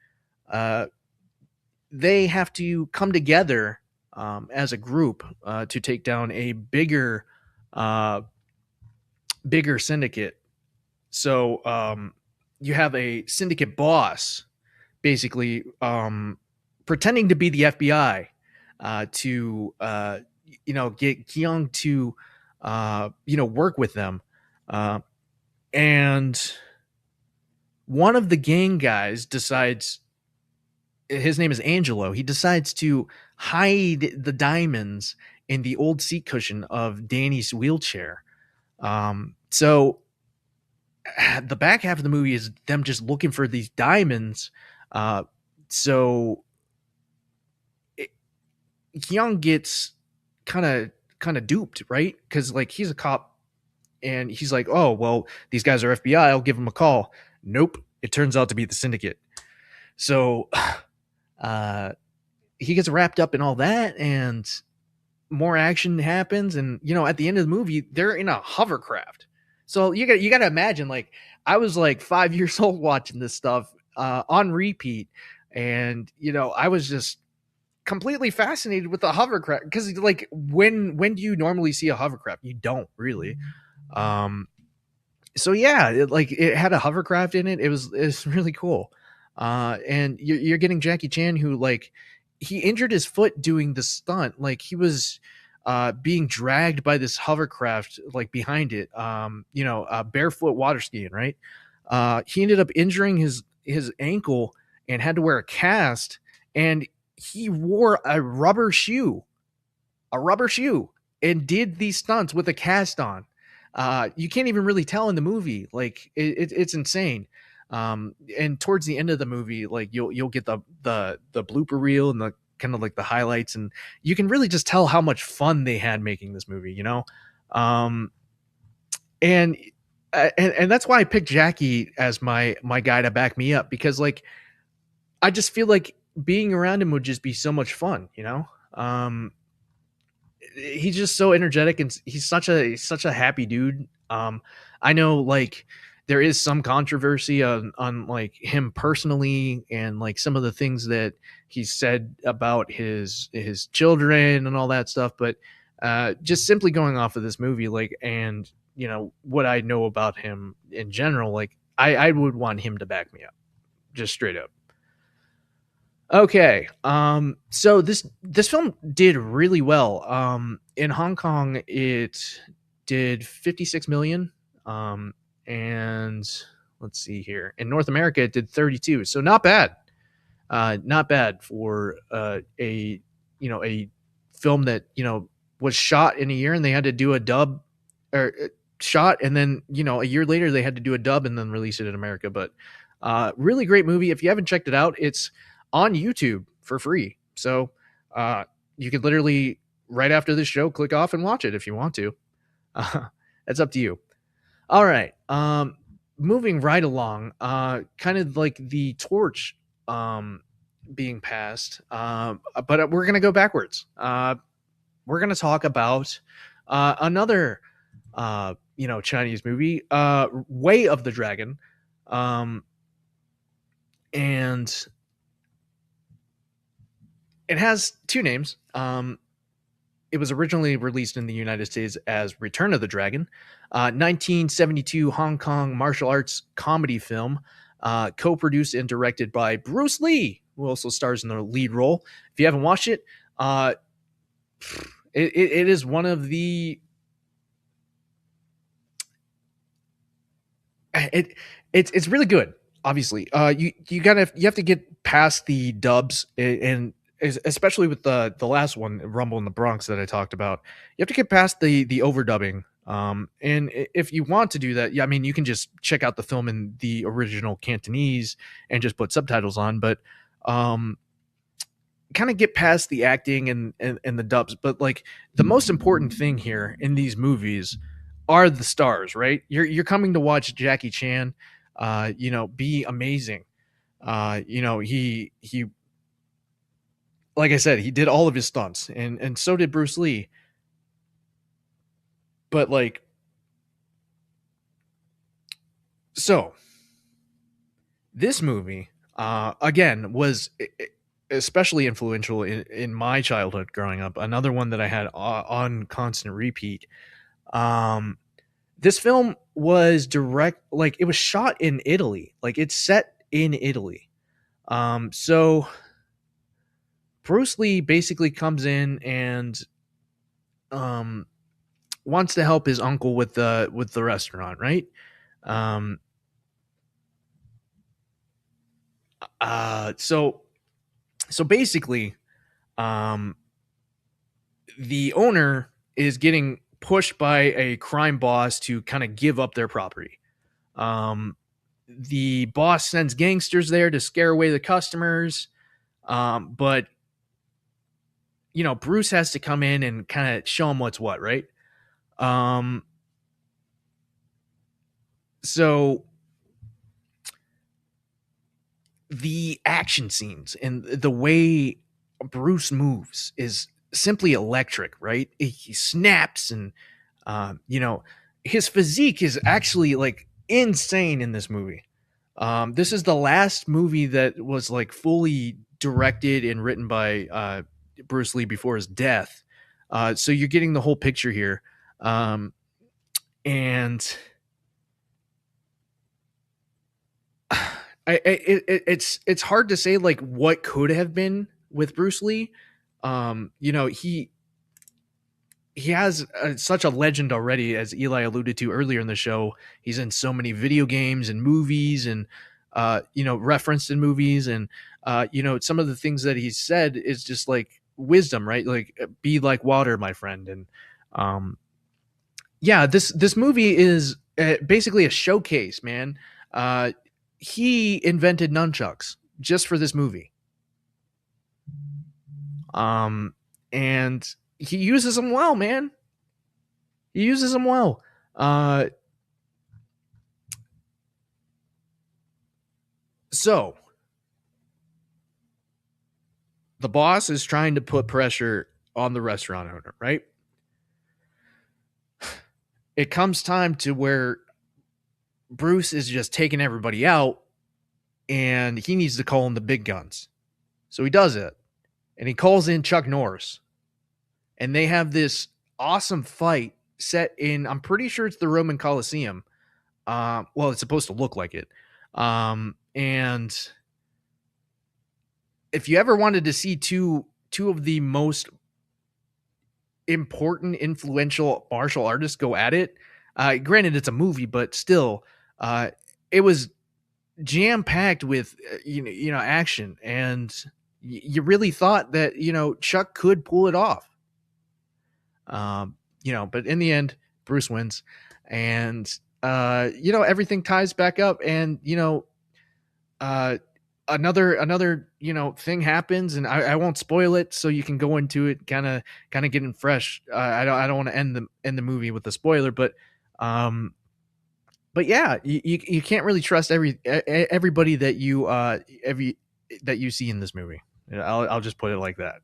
they have to come together as a group to take down a bigger syndicate. So you have a syndicate boss basically pretending to be the FBI to get Kyung to work with them, and one of the gang guys decides, his name is Angelo, he decides to hide the diamonds in the old seat cushion of Danny's wheelchair. So the back half of the movie is them just looking for these diamonds. So Young gets kind of duped, right? Because like he's a cop and he's like, oh well, these guys are FBI, I'll give them a call. Nope, it turns out to be the syndicate. So he gets wrapped up in all that, and more action happens. And at the end of the movie, they're in a hovercraft. So you got to imagine, like, I was like 5 years old watching this stuff on repeat, and I was just completely fascinated with the hovercraft, because like when do you normally see a hovercraft? You don't really. So yeah, it had a hovercraft in it. It's really cool. And you're getting Jackie Chan, who like he injured his foot doing the stunt. Like he was being dragged by this hovercraft like behind it. Barefoot water skiing, right? He ended up injuring his ankle and had to wear a cast, and he wore a rubber shoe, and did these stunts with a cast on. You can't even really tell in the movie. Like it's insane. And towards the end of the movie, like you'll get the blooper reel and the kind of like the highlights, and you can really just tell how much fun they had making this movie, and that's why I picked Jackie as my guy to back me up, because like I just feel like being around him would just be so much fun, he's just so energetic, and he's such a happy dude. I know like there is some controversy on like him personally, and like some of the things that he said about his children and all that stuff, but just simply going off of this movie, like, and what I know about him in general, like I would want him to back me up, just straight up. Okay. So this film did really well. In Hong Kong, it did 56 million. And let's see here. In North America, it did 32. So not bad. Not bad for a film that was shot in a year, and they had to do a dub, or shot, and then a year later they had to do a dub and then release it in America. But really great movie. If you haven't checked it out, it's on YouTube for free. So you could literally, right after this show, click off and watch it if you want to. That's up to you. All right. Moving right along, kind of like the torch being passed, but we're going to go backwards. We're going to talk about another Chinese movie, Way of the Dragon. And it has two names. It was originally released in the United States as Return of the Dragon, 1972 Hong Kong martial arts comedy film, co-produced and directed by Bruce Lee, who also stars in the lead role. If you haven't watched it, it is one of the... It's really good. Obviously, you have to get past the dubs, and especially with the last one, Rumble in the Bronx, that I talked about. You have to get past the overdubbing. And if you want to do that, yeah, I mean, you can just check out the film in the original Cantonese and just put subtitles on. But kind of get past the acting and the dubs. But like the most important thing here in these movies are the stars, right? You're coming to watch Jackie Chan, be amazing. He like I said, he did all of his stunts, and so did Bruce Lee. But like, so this movie, again, was especially influential in my childhood growing up. Another one that I had on constant repeat. This film was it was shot in Italy. Like, it's set in Italy. So Bruce Lee basically comes in and wants to help his uncle with the restaurant, right? So basically, the owner is getting pushed by a crime boss to kind of give up their property. The boss sends gangsters there to scare away the customers. But Bruce has to come in and kind of show him what's what, right? So the action scenes and the way Bruce moves is simply electric, right? He snaps and, his physique is actually like insane in this movie. This is the last movie that was like fully directed and written by Bruce Lee before his death. So you're getting the whole picture here. And it's hard to say like what could have been with Bruce Lee. He has such a legend already, as Eli alluded to earlier in the show. He's in so many video games and movies, and referenced in movies, and some of the things that he's said is just like wisdom, right? Like, be like water, my friend. And this movie is basically a showcase, man. He invented nunchucks just for this movie. And he uses them well, man. He uses them well. So the boss is trying to put pressure on the restaurant owner, right? It comes time to where Bruce is just taking everybody out, and he needs to call in the big guns. So he does it, and he calls in Chuck Norris, and they have this awesome fight set in, I'm pretty sure it's the Roman Coliseum. Well, it's supposed to look like it. And if you ever wanted to see two of the most important, influential martial artists go at it, granted it's a movie, but still, it was jam-packed with action, and you really thought that Chuck could pull it off. But in the end, Bruce wins, and everything ties back up, and another thing happens, and I won't spoil it, so you can go into it kind of getting fresh. I don't want to end the movie with a spoiler, but yeah, you can't really trust everybody that you see in this movie. I'll just put it like that.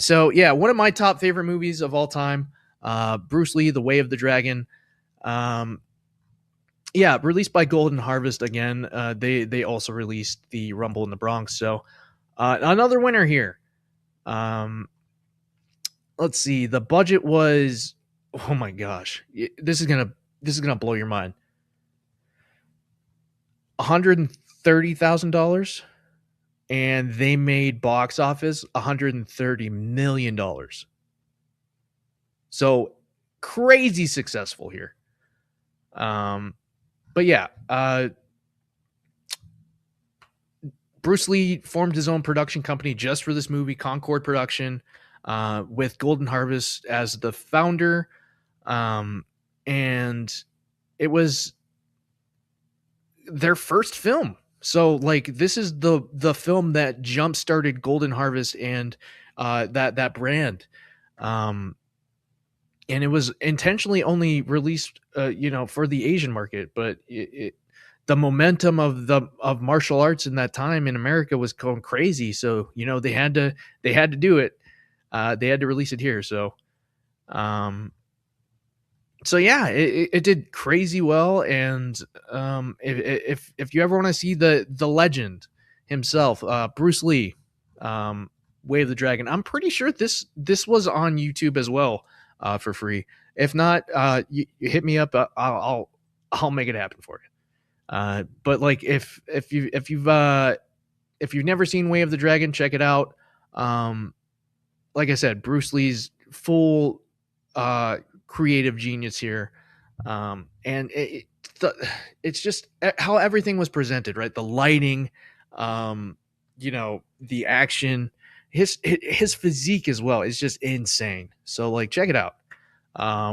So yeah, one of my top favorite movies of all time, Bruce Lee, The Way of the Dragon. Yeah, released by Golden Harvest again. They also released the Rumble in the Bronx. So another winner here. Let's see. The budget was, oh my gosh, this is gonna blow your mind. $130,000, and they made box office $130 million. So crazy successful here. But yeah, Bruce Lee formed his own production company just for this movie, Concord Production, with Golden Harvest as the founder. And it was their first film. So like, this is the film that jump started Golden Harvest and that brand. And it was intentionally only released, for the Asian market, but the momentum of martial arts in that time in America was going crazy. So, they had to do it. They had to release it here. So yeah, it did crazy well. And if you ever want to see the legend himself, Bruce Lee, Way of the Dragon, I'm pretty sure this was on YouTube as well. For free. If not, you hit me up. I'll make it happen for you. But like, if you've never seen Way of the Dragon, check it out. Like I said, Bruce Lee's full creative genius here, and it's just how everything was presented, right? The lighting, the action. His physique as well is just insane. So like, check it out.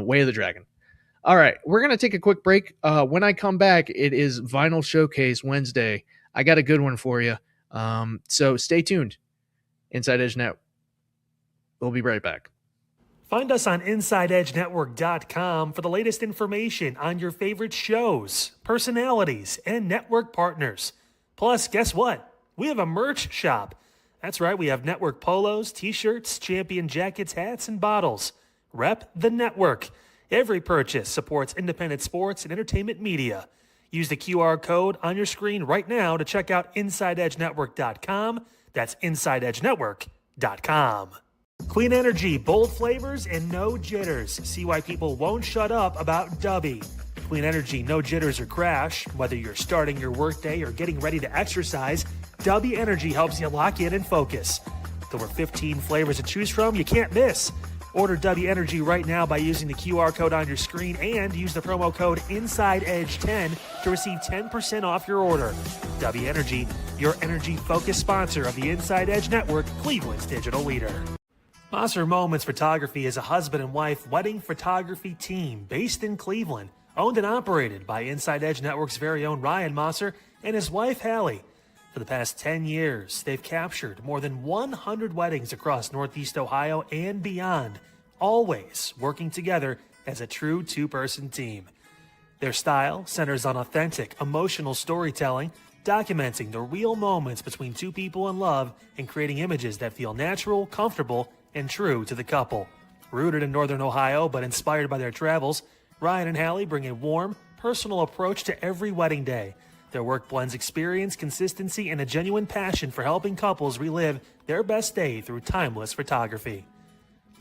Way of the Dragon. All right, we're going to take a quick break. When I come back, it is Vinyl Showcase Wednesday. I got a good one for you. So stay tuned. Inside Edge Net. We'll be right back. Find us on InsideEdgeNetwork.com for the latest information on your favorite shows, personalities, and network partners. Plus, guess what? We have a merch shop. That's right, we have network polos, t-shirts, champion jackets, hats, and bottles. Rep the network. Every purchase supports independent sports and entertainment media. Use the QR code on your screen right now to check out InsideEdgeNetwork.com. That's InsideEdgeNetwork.com. Clean energy, bold flavors, and no jitters. See why people won't shut up about Dubby. Clean energy, no jitters or crash. Whether you're starting your workday or getting ready to exercise, Dubby Energy helps you lock in and focus. With over 15 flavors to choose from, you can't miss. Order Dubby Energy right now by using the QR code on your screen and use the promo code InsideEdge10 to receive 10% off your order. Dubby Energy, your energy-focused sponsor of the Inside Edge Network, Cleveland's digital leader. Mosser Moments Photography is a husband and wife wedding photography team based in Cleveland, owned and operated by Inside Edge Network's very own Ryan Mosser and his wife Hallie. For the past 10 years, they've captured more than 100 weddings across Northeast Ohio and beyond, always working together as a true two-person team. Their style centers on authentic, emotional storytelling, documenting the real moments between two people in love and creating images that feel natural, comfortable, and true to the couple. Rooted in Northern Ohio but inspired by their travels, Ryan and Hallie bring a warm, personal approach to every wedding day. Their work blends experience, consistency, and a genuine passion for helping couples relive their best day through timeless photography.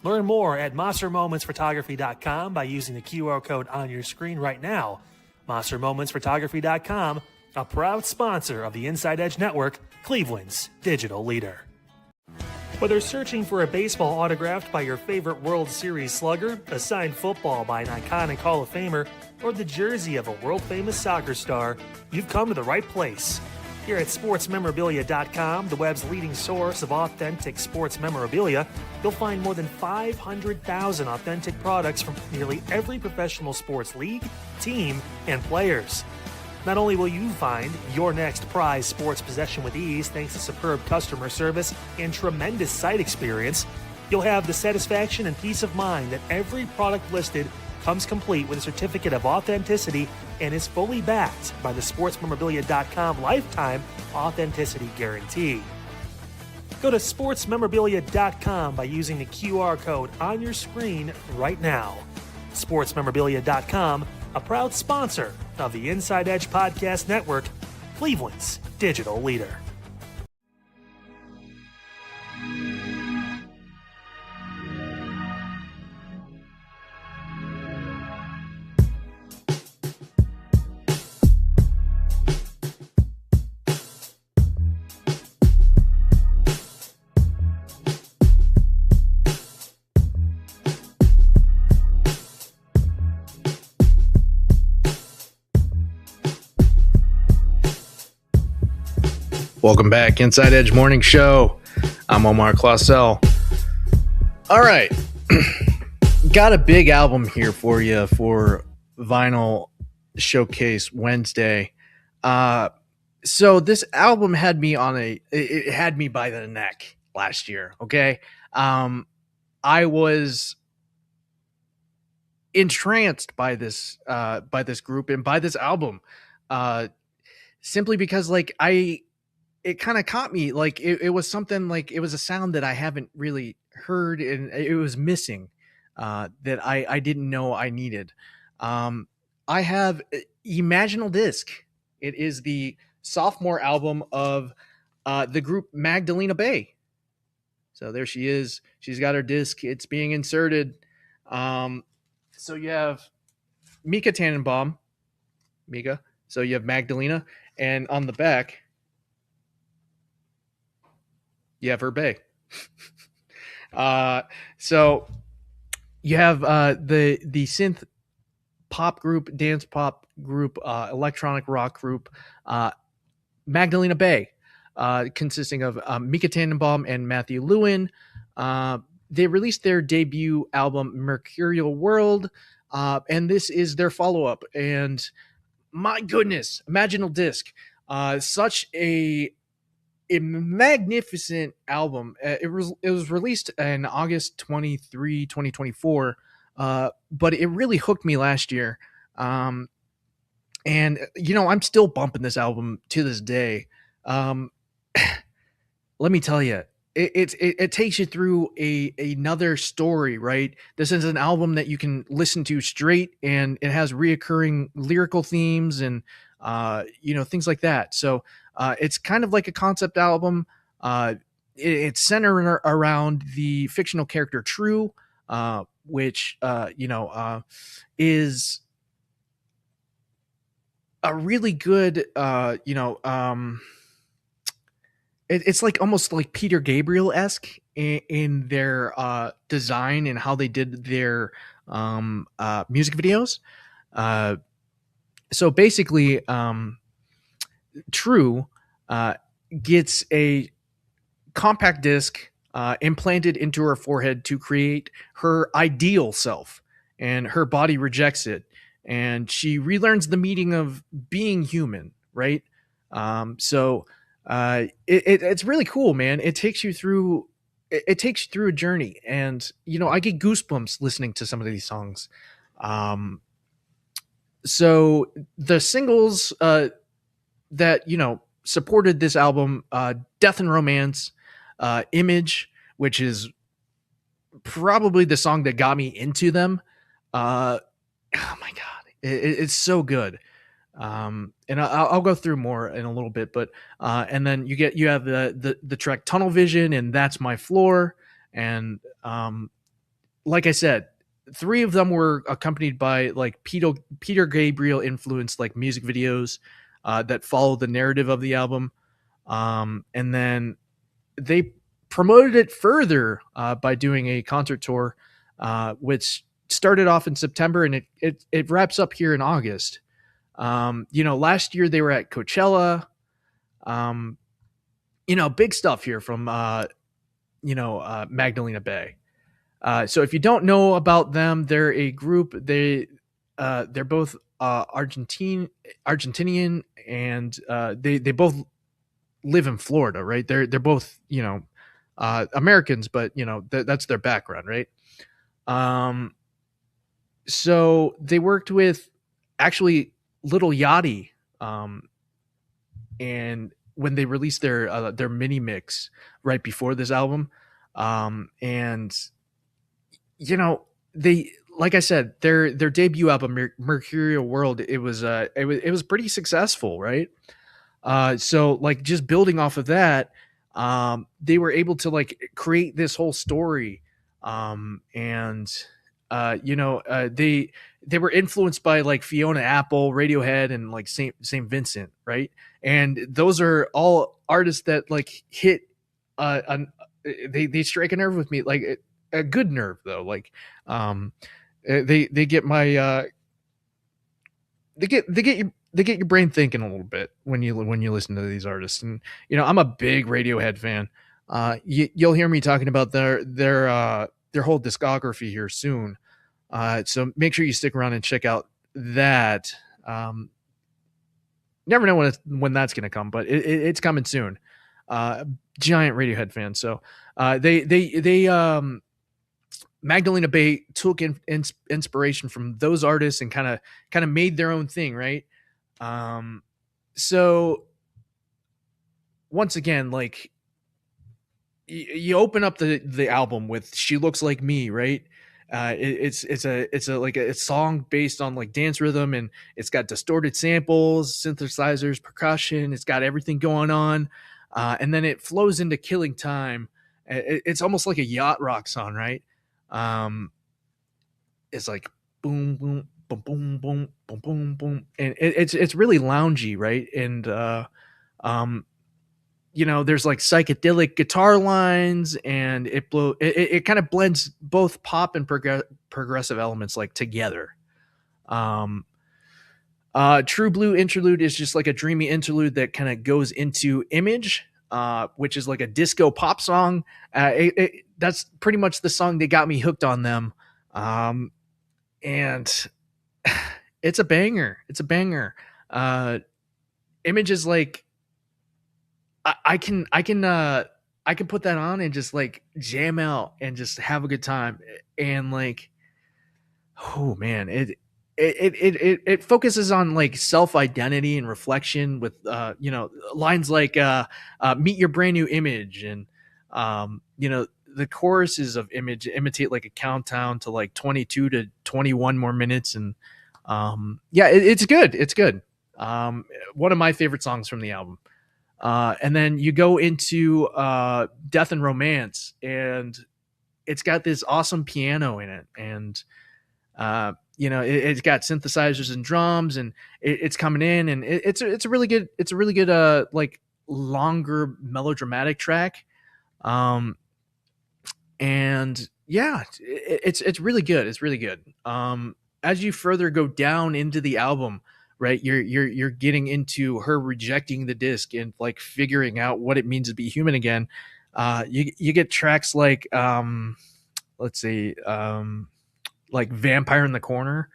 Learn more at MosserMomentsPhotography.com by using the QR code on your screen right now. MosserMomentsPhotography.com, a proud sponsor of the Inside Edge Network, Cleveland's digital leader. Whether searching for a baseball autographed by your favorite World Series slugger, a signed football by an iconic Hall of Famer, or the jersey of a world-famous soccer star, you've come to the right place. Here at SportsMemorabilia.com, the web's leading source of authentic sports memorabilia, you'll find more than 500,000 authentic products from nearly every professional sports league, team, and players. Not only will you find your next prized sports possession with ease thanks to superb customer service and tremendous site experience, you'll have the satisfaction and peace of mind that every product listed comes complete with a certificate of authenticity and is fully backed by the SportsMemorabilia.com lifetime authenticity guarantee. Go to SportsMemorabilia.com by using the QR code on your screen right now. SportsMemorabilia.com, a proud sponsor of the Inside Edge Podcast Network, Cleveland's digital leader. Welcome back, Inside Edge Morning Show. I'm Omar Claussell. All right, got a big album here for you for Vinyl Showcase Wednesday. So this album had me it had me by the neck last year. Okay, I was entranced by this group and by this album, simply because it kind of caught me. Like it was something, like it was a sound that I haven't really heard, and it was missing, that I didn't know I needed. I have Imaginal Disc. It is the sophomore album of the group Magdalena Bay. So there she is. She's got her disc. It's being inserted. So you have Mika Tannenbaum. Mika. So you have Magdalena, and on the back, you have her Bay. So you have the synth pop group, dance pop group, electronic rock group, Magdalena Bay, consisting of Mika Tannenbaum and Matthew Lewin. They released their debut album, Mercurial World, and this is their follow-up. And my goodness, Imaginal Disc, such a magnificent album. It was released in August 23, 2024, but it really hooked me last year. And I'm still bumping this album to this day. Let me tell you, it takes you through another story, right? This is an album that you can listen to straight, and it has reoccurring lyrical themes and things like that. So it's kind of like a concept album. It's centered around the fictional character True, which is a really good it's like almost like Peter Gabriel-esque in their design and how they did their music videos. So basically, True gets a compact disc implanted into her forehead to create her ideal self, and her body rejects it, and she relearns the meaning of being human, right? It's really cool, man. It takes you through a journey, and I get goosebumps listening to some of these songs. So the singles that supported this album, Death and Romance, Image, which is probably the song that got me into them. Oh my god, it's so good. And I'll go through more in a little bit, but and then you have the track Tunnel Vision and That's My Floor, and like I said, 3 of them were accompanied by like Peter Gabriel influenced like music videos that follow the narrative of the album, and then they promoted it further by doing a concert tour, which started off in September, and it wraps up here in August. Last year they were at Coachella. Big stuff here from Magdalena Bay. So if you don't know about them, they're a group. They're both Argentinian, and they both live in Florida, right? They're both Americans, but that's their background, right? So they worked with actually Little Yachty, and when they released their mini mix right before this album, and they, like I said, their debut album Mercurial World, it was pretty successful, right? So like just building off of that, they were able to like create this whole story, and they were influenced by like Fiona Apple, Radiohead, and like Saint Vincent, right? And those are all artists that like hit they strike a nerve with me, like a good nerve though. Like they get my they get your brain thinking a little bit when you listen to these artists. And I'm a big Radiohead fan. You'll hear me talking about their whole discography here soon. So make sure you stick around and check out that. Never know when that's going to come, but it's coming soon. Giant Radiohead fan. So they Magdalena Bay took inspiration from those artists and kind of made their own thing, right? So once again, like you open up the album with She Looks Like Me, right? It's a song based on like dance rhythm, and it's got distorted samples, synthesizers, percussion. It's got everything going on, and then it flows into Killing Time. It's almost like a yacht rock song, right? It's like boom boom boom boom boom boom boom boom, and it's really loungy, right? And there's like psychedelic guitar lines, and it kind of blends both pop and progressive elements like together. True Blue Interlude is just like a dreamy interlude that kind of goes into Image, which is like a disco pop song. That's pretty much the song that got me hooked on them. and it's a banger. It's a banger. Images like I can put that on and just like jam out and just have a good time. And like, oh man, it focuses on like self identity and reflection with lines like meet your brand new image, and the choruses of Image imitate like a countdown to like 22 to 21 more minutes. And it's good. It's good. One of my favorite songs from the album. And then you go into Death and Romance, and it's got this awesome piano in it, and it's got synthesizers and drums, and it's coming in, and it's a really good like longer melodramatic track. And yeah, it's really good. It's really good. As you further go down into the album, right, you're getting into her rejecting the disc and like figuring out what it means to be human again. You get tracks like let's see, like Vampire in the Corner,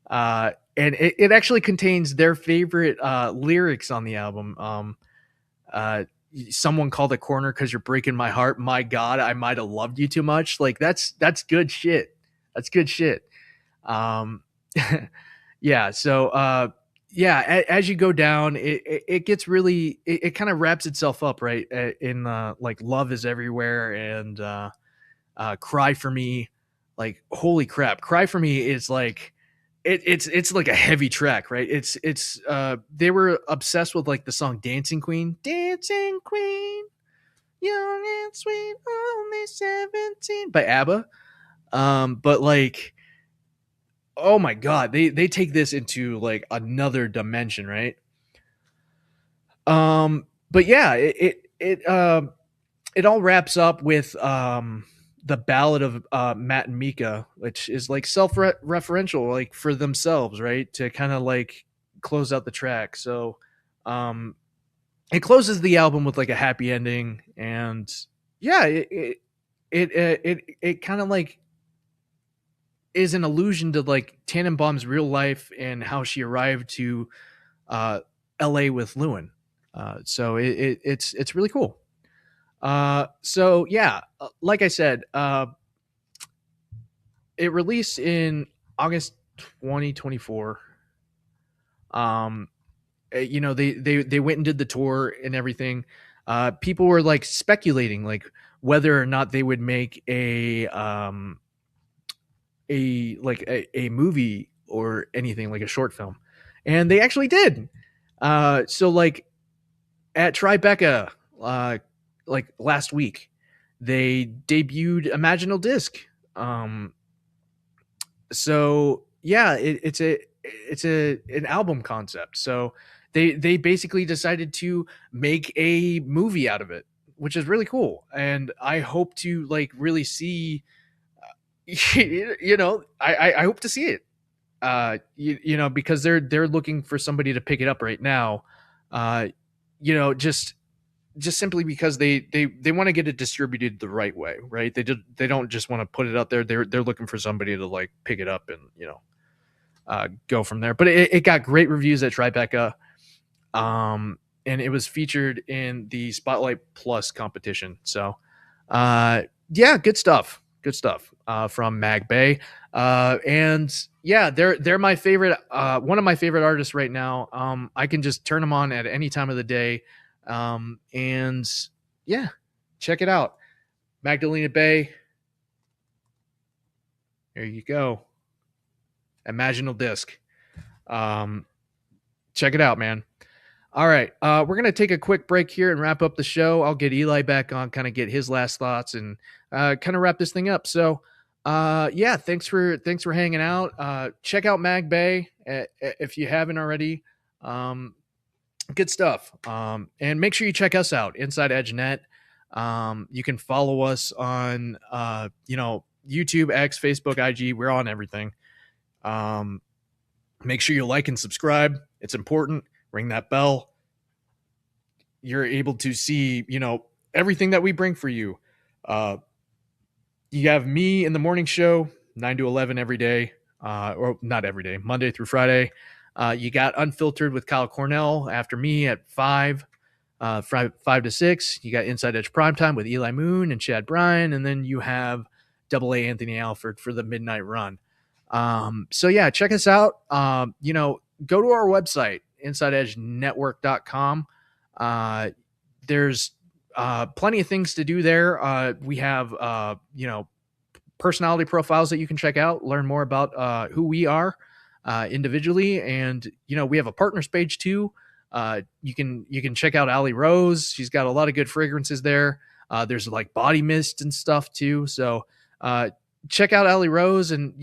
and it actually contains their favorite lyrics on the album. Someone called the corner because you're breaking my heart. My God, I might have loved you too much. Like that's good shit. That's good shit. Yeah. So as you go down, it gets really, it kind of wraps itself up right in like Love Is Everywhere and Cry For Me. Like holy crap, Cry For Me is like it's like a heavy track, right? It's they were obsessed with like the song Dancing Queen, young and sweet, only 17 by ABBA. But like, oh my god, they take this into like another dimension, right? But yeah, it all wraps up with the ballad of Matt and Mika, which is like self-referential, like for themselves, right? To kind of like close out the track. So it closes the album with like a happy ending, and yeah, it kind of like is an allusion to like Tannenbaum's real life and how she arrived to LA with Lewin. So it's really cool. So yeah, like I said, it released in August 2024. They went and did the tour and everything. People were like speculating like whether or not they would make a movie or anything, like a short film, and they actually did. So like at Tribeca, like last week, they debuted Imaginal Disc. So yeah, it's an album concept. So they basically decided to make a movie out of it, which is really cool. And I hope to like really see, I hope to see it. Because they're looking for somebody to pick it up right now. Just simply because they want to get it distributed the right way, right? They don't just want to put it out there. They're looking for somebody to like pick it up and go from there. But it got great reviews at Tribeca, and it was featured in the Spotlight Plus competition. So yeah, good stuff from Mag Bay, and yeah, they're my favorite, one of my favorite artists right now. I can just turn them on at any time of the day. And yeah, check it out. Magdalena Bay. There you go. Imaginal Disc. Check it out, man. All right. We're going to take a quick break here and wrap up the show. I'll get Eli back on, kind of get his last thoughts and kind of wrap this thing up. So yeah, thanks for hanging out. Check out Mag Bay if you haven't already. Good stuff. And make sure you check us out, InsideEdge Net. You can follow us on YouTube, X, Facebook, IG. We're on everything. Make sure you like and subscribe. It's important. Ring that bell. You're able to see, everything that we bring for you. You have me in the morning show, 9 to 11 every day. or not every day, Monday through Friday. You got Unfiltered with Kyle Cornell after me at 5 to 6. You got Inside Edge Primetime with Eli Moon and Chad Bryan, and then you have Double A Anthony Alford for the midnight run. So yeah, check us out. Go to our website, InsideEdgeNetwork.com. There's plenty of things to do there. We have personality profiles that you can check out, learn more about who we are individually, and we have a partners page too. You can check out Allie Rose. She's got a lot of good fragrances there. There's like body mist and stuff too. So check out Allie Rose and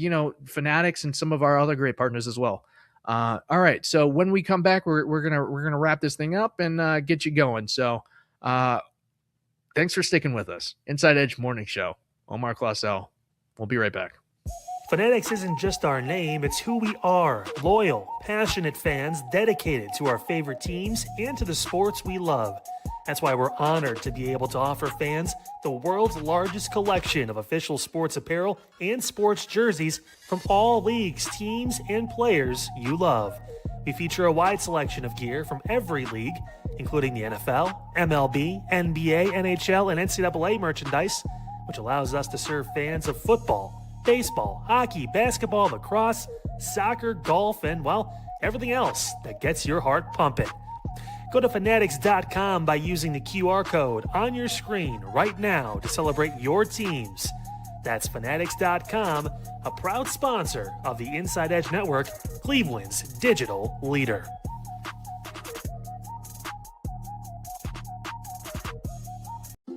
Fanatics and some of our other great partners as well. All right, so when we come back, we're gonna wrap this thing up and get you going. So thanks for sticking with us. Inside Edge Morning Show. Omar Claussell. We'll be right back. Fanatics isn't just our name, it's who we are. Loyal, passionate fans dedicated to our favorite teams and to the sports we love. That's why we're honored to be able to offer fans the world's largest collection of official sports apparel and sports jerseys from all leagues, teams, and players you love. We feature a wide selection of gear from every league, including the NFL, MLB, NBA, NHL, and NCAA merchandise, which allows us to serve fans of football, baseball, hockey, basketball, lacrosse, soccer, golf, and, well, everything else that gets your heart pumping. Go to fanatics.com by using the QR code on your screen right now to celebrate your teams. That's fanatics.com, a proud sponsor of the Inside Edge Network, Cleveland's digital leader.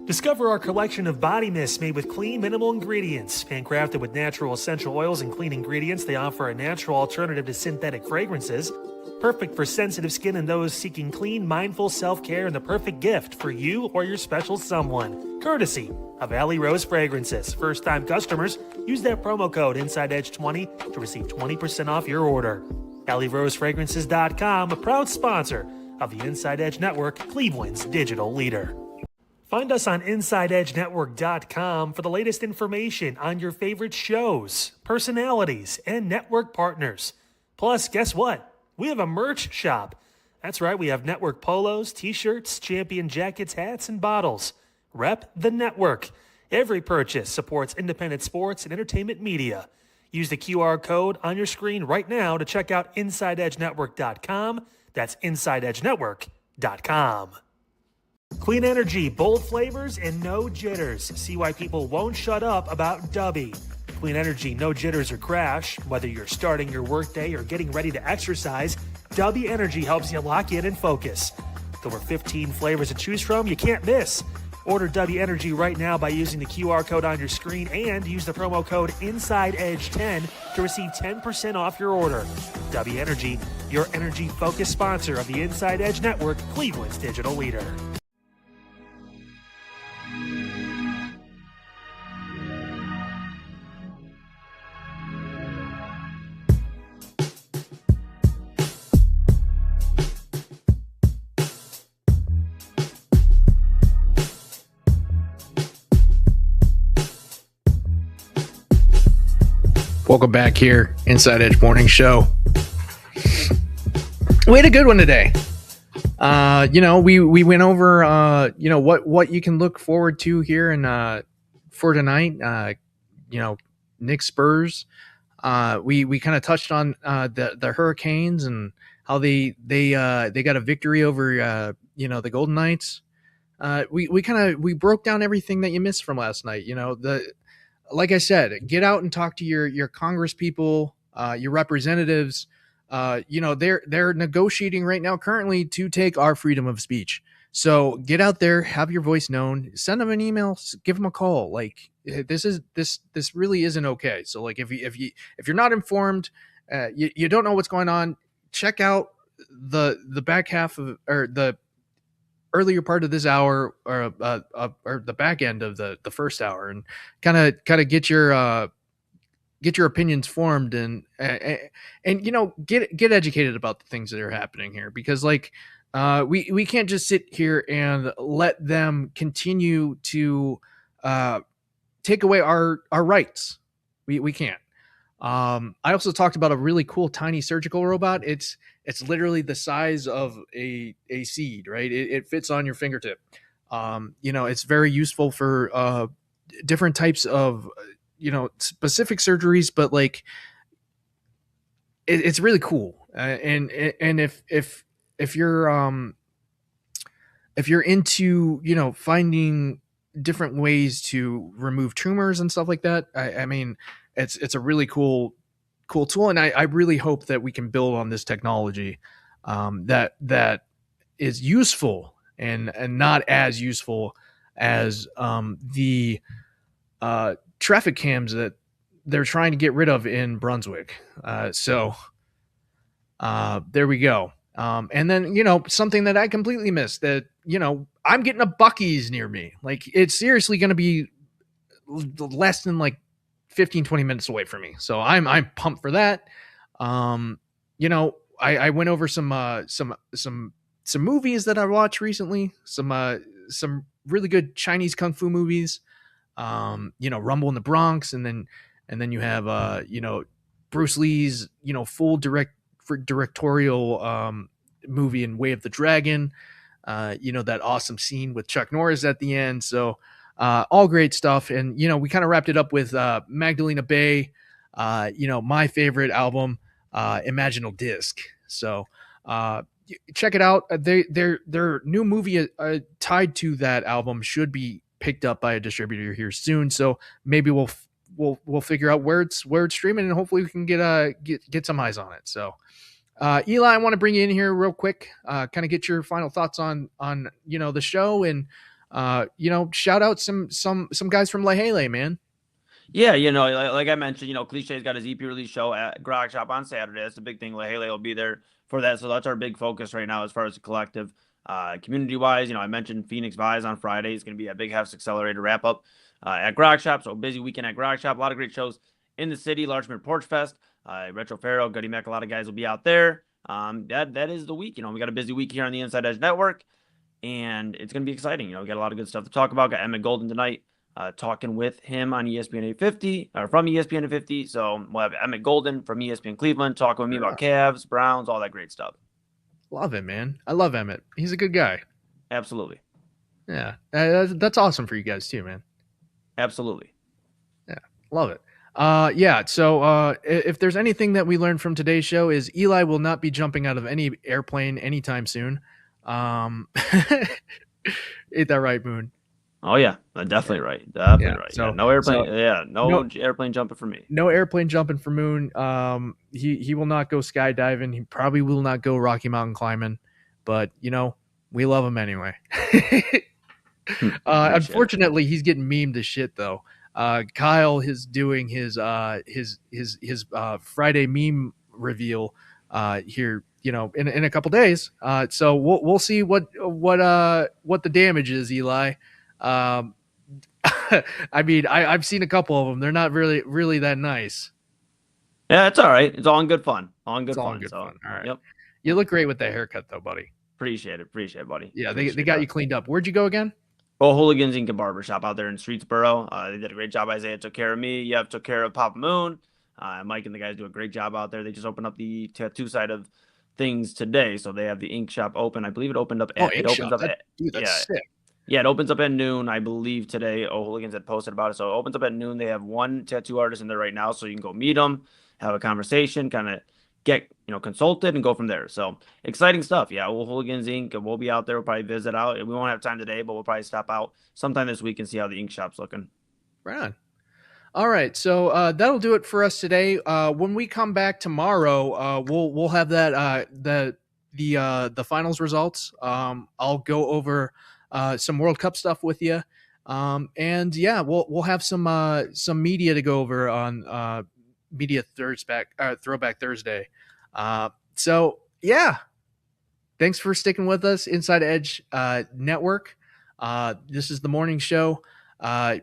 Discover our collection of body mists made with clean, minimal ingredients. Handcrafted with natural essential oils and clean ingredients, they offer a natural alternative to synthetic fragrances. Perfect for sensitive skin and those seeking clean, mindful self-care, and the perfect gift for you or your special someone. Courtesy of Allie Rose Fragrances. First-time customers, use that promo code InsideEdge20 to receive 20% off your order. AllieRoseFragrances.com, a proud sponsor of the Inside Edge Network, Cleveland's digital leader. Find us on InsideEdgeNetwork.com for the latest information on your favorite shows, personalities, and network partners. Plus, guess what? We have a merch shop. That's right, we have network polos, t-shirts, champion jackets, hats, and bottles. Rep the network. Every purchase supports independent sports and entertainment media. Use the QR code on your screen right now to check out InsideEdgeNetwork.com. That's InsideEdgeNetwork.com. Clean energy, bold flavors, and no jitters. See why people won't shut up about Dubby. Clean energy, no jitters or crash. Whether you're starting your workday or getting ready to exercise, Dubby Energy helps you lock in and focus. With over 15 flavors to choose from, you can't miss. Order Dubby Energy right now by using the QR code on your screen and use the promo code InsideEdge10 to receive 10% off your order. Dubby Energy, your energy-focused sponsor of the Inside Edge Network, Cleveland's digital leader. Welcome back here, Inside Edge Morning Show. We had a good one today. We went over what you can look forward to here and for tonight. Knicks Spurs. We kind of touched on the Hurricanes and how they got a victory over the Golden Knights. We broke down everything that you missed from last night. Like I said, get out and talk to your Congress people, your representatives. They're negotiating right now currently to take our freedom of speech. So get out there, have your voice known, send them an email, give them a call. Like this really isn't okay. So like if you're not informed, you don't know what's going on, check out the back half of or the earlier part of this hour or the back end of the first hour and kind of get your opinions formed and get educated about the things that are happening here, because we can't just sit here and let them continue to take away our rights. We can't. I also talked about a really cool tiny surgical robot. It's literally the size of a seed, right? It fits on your fingertip. It's very useful for different types of specific surgeries, but like it's really cool. And if you're into finding different ways to remove tumors and stuff like that, I mean it's a really cool tool, and I really hope that we can build on this technology that is useful and not as useful as the traffic cams that they're trying to get rid of in Brunswick. So there we go. And then something that I completely missed, that I'm getting a Buc-ee's near me. Like, it's seriously going to be less than like 15-20 minutes away from me, so I'm pumped for that. I went over some movies that I watched recently, some really good Chinese kung fu movies. Rumble in the Bronx, and then you have Bruce Lee's full directorial movie in Way of the Dragon. That awesome scene with Chuck Norris at the end. So all great stuff. And we kind of wrapped it up with Magdalena Bay, my favorite album, Imaginal Disc. So check it out. Their new movie tied to that album should be picked up by a distributor here soon. So maybe we'll figure out where it's streaming, and hopefully we can get some eyes on it. So Eli, I want to bring you in here real quick, kind of get your final thoughts on the show, and shout out some guys from Lahele, man. Yeah, like I mentioned, Cliché's got his EP release show at Grog Shop on Saturday. That's the big thing. Lahele will be there for that. So that's our big focus right now as far as the collective. Community-wise, I mentioned Phoenix Vise on Friday. It's going to be a big Hefts Accelerator wrap-up at Grog Shop. So busy weekend at Grog Shop. A lot of great shows in the city. Largemere Porch Fest, Retro Pharaoh, Goody Mac. A lot of guys will be out there. That is the week. We got a busy week here on the Inside Edge Network, and it's going to be exciting. We got a lot of good stuff to talk about. Got Emmett Golden tonight. Talking with him on ESPN 850, or from ESPN 850. So we'll have Emmett Golden from ESPN Cleveland talking with me about Cavs, Browns, all that great stuff. Love him, man. I love Emmett. He's a good guy. Absolutely. Yeah, that's awesome for you guys too, man. Absolutely. Yeah, love it. So if there's anything that we learned from today's show, is Eli will not be jumping out of any airplane anytime soon. Ain't that right, Moon? Oh yeah, definitely right. Definitely right. So no airplane. No airplane jumping for me. No airplane jumping for Moon. He will not go skydiving. He probably will not go Rocky Mountain climbing. But we love him anyway. Unfortunately, he's getting memed as shit though. Kyle is doing his Friday meme reveal here. In a couple days. So we'll see what the damage is, Eli. I mean, I've seen a couple of them. They're not really that nice. Yeah, it's all right. It's all in good fun. All in good fun. All right. Yep. You look great with that haircut, though, buddy. Appreciate it, buddy. Yeah, they got you cleaned up. Where'd you go again? Hooligans Inc. Barbershop out there in Streetsboro. They did a great job. Isaiah took care of me. Yev took care of Papa Moon. Mike and the guys do a great job out there. They just opened up the tattoo side of things today, so they have the ink shop open. I believe it opened up. That's sick. Yeah, it opens up at noon, I believe, today. Hooligans had posted about it. So it opens up at noon. They have one tattoo artist in there right now, so you can go meet them, have a conversation, kind of get consulted, and go from there. So exciting stuff. Yeah, Hooligans Inc. We'll be out there. We'll probably visit out. We won't have time today, but we'll probably stop out sometime this week and see how the ink shop's looking. Right on. All right, so that'll do it for us today. When we come back tomorrow, we'll have that the finals results. I'll go over some World Cup stuff with you, and yeah, we'll have some media to go over on Media Throwback Thursday. So yeah, thanks for sticking with us, Inside Edge Network. This is the morning show.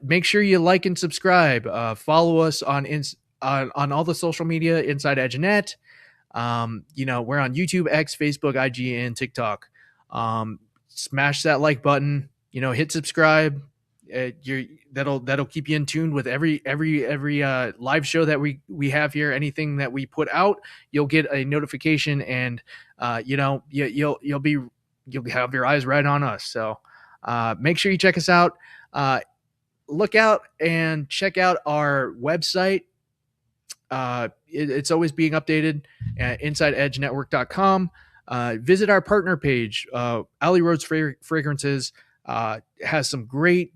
Make sure you like and subscribe. Follow us on all the social media, Inside Edge Net. We're on YouTube, X, Facebook, IG, and TikTok. Smash that like button, hit subscribe, that'll keep you in tune with every live show that we have here. Anything that we put out, you'll get a notification, and you'll have your eyes right on us. So make sure you check us out. Look out and check out our website. It's always being updated at InsideEdgeNetwork.com. Visit our partner page. Alley Roads Fragrances has some great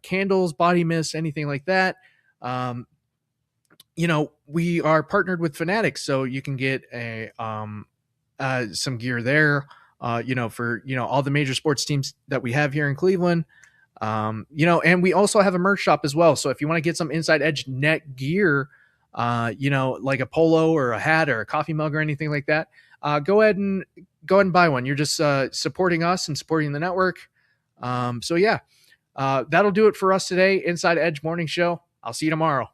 candles, body mists, anything like that. We are partnered with Fanatics, so you can get some gear there. For all the major sports teams that we have here in Cleveland. And we also have a merch shop as well. So if you want to get some Inside Edge net gear, like a polo or a hat or a coffee mug or anything like that, go ahead and buy one. You're just supporting us and supporting the network. That'll do it for us today. Inside Edge Morning Show. I'll see you tomorrow.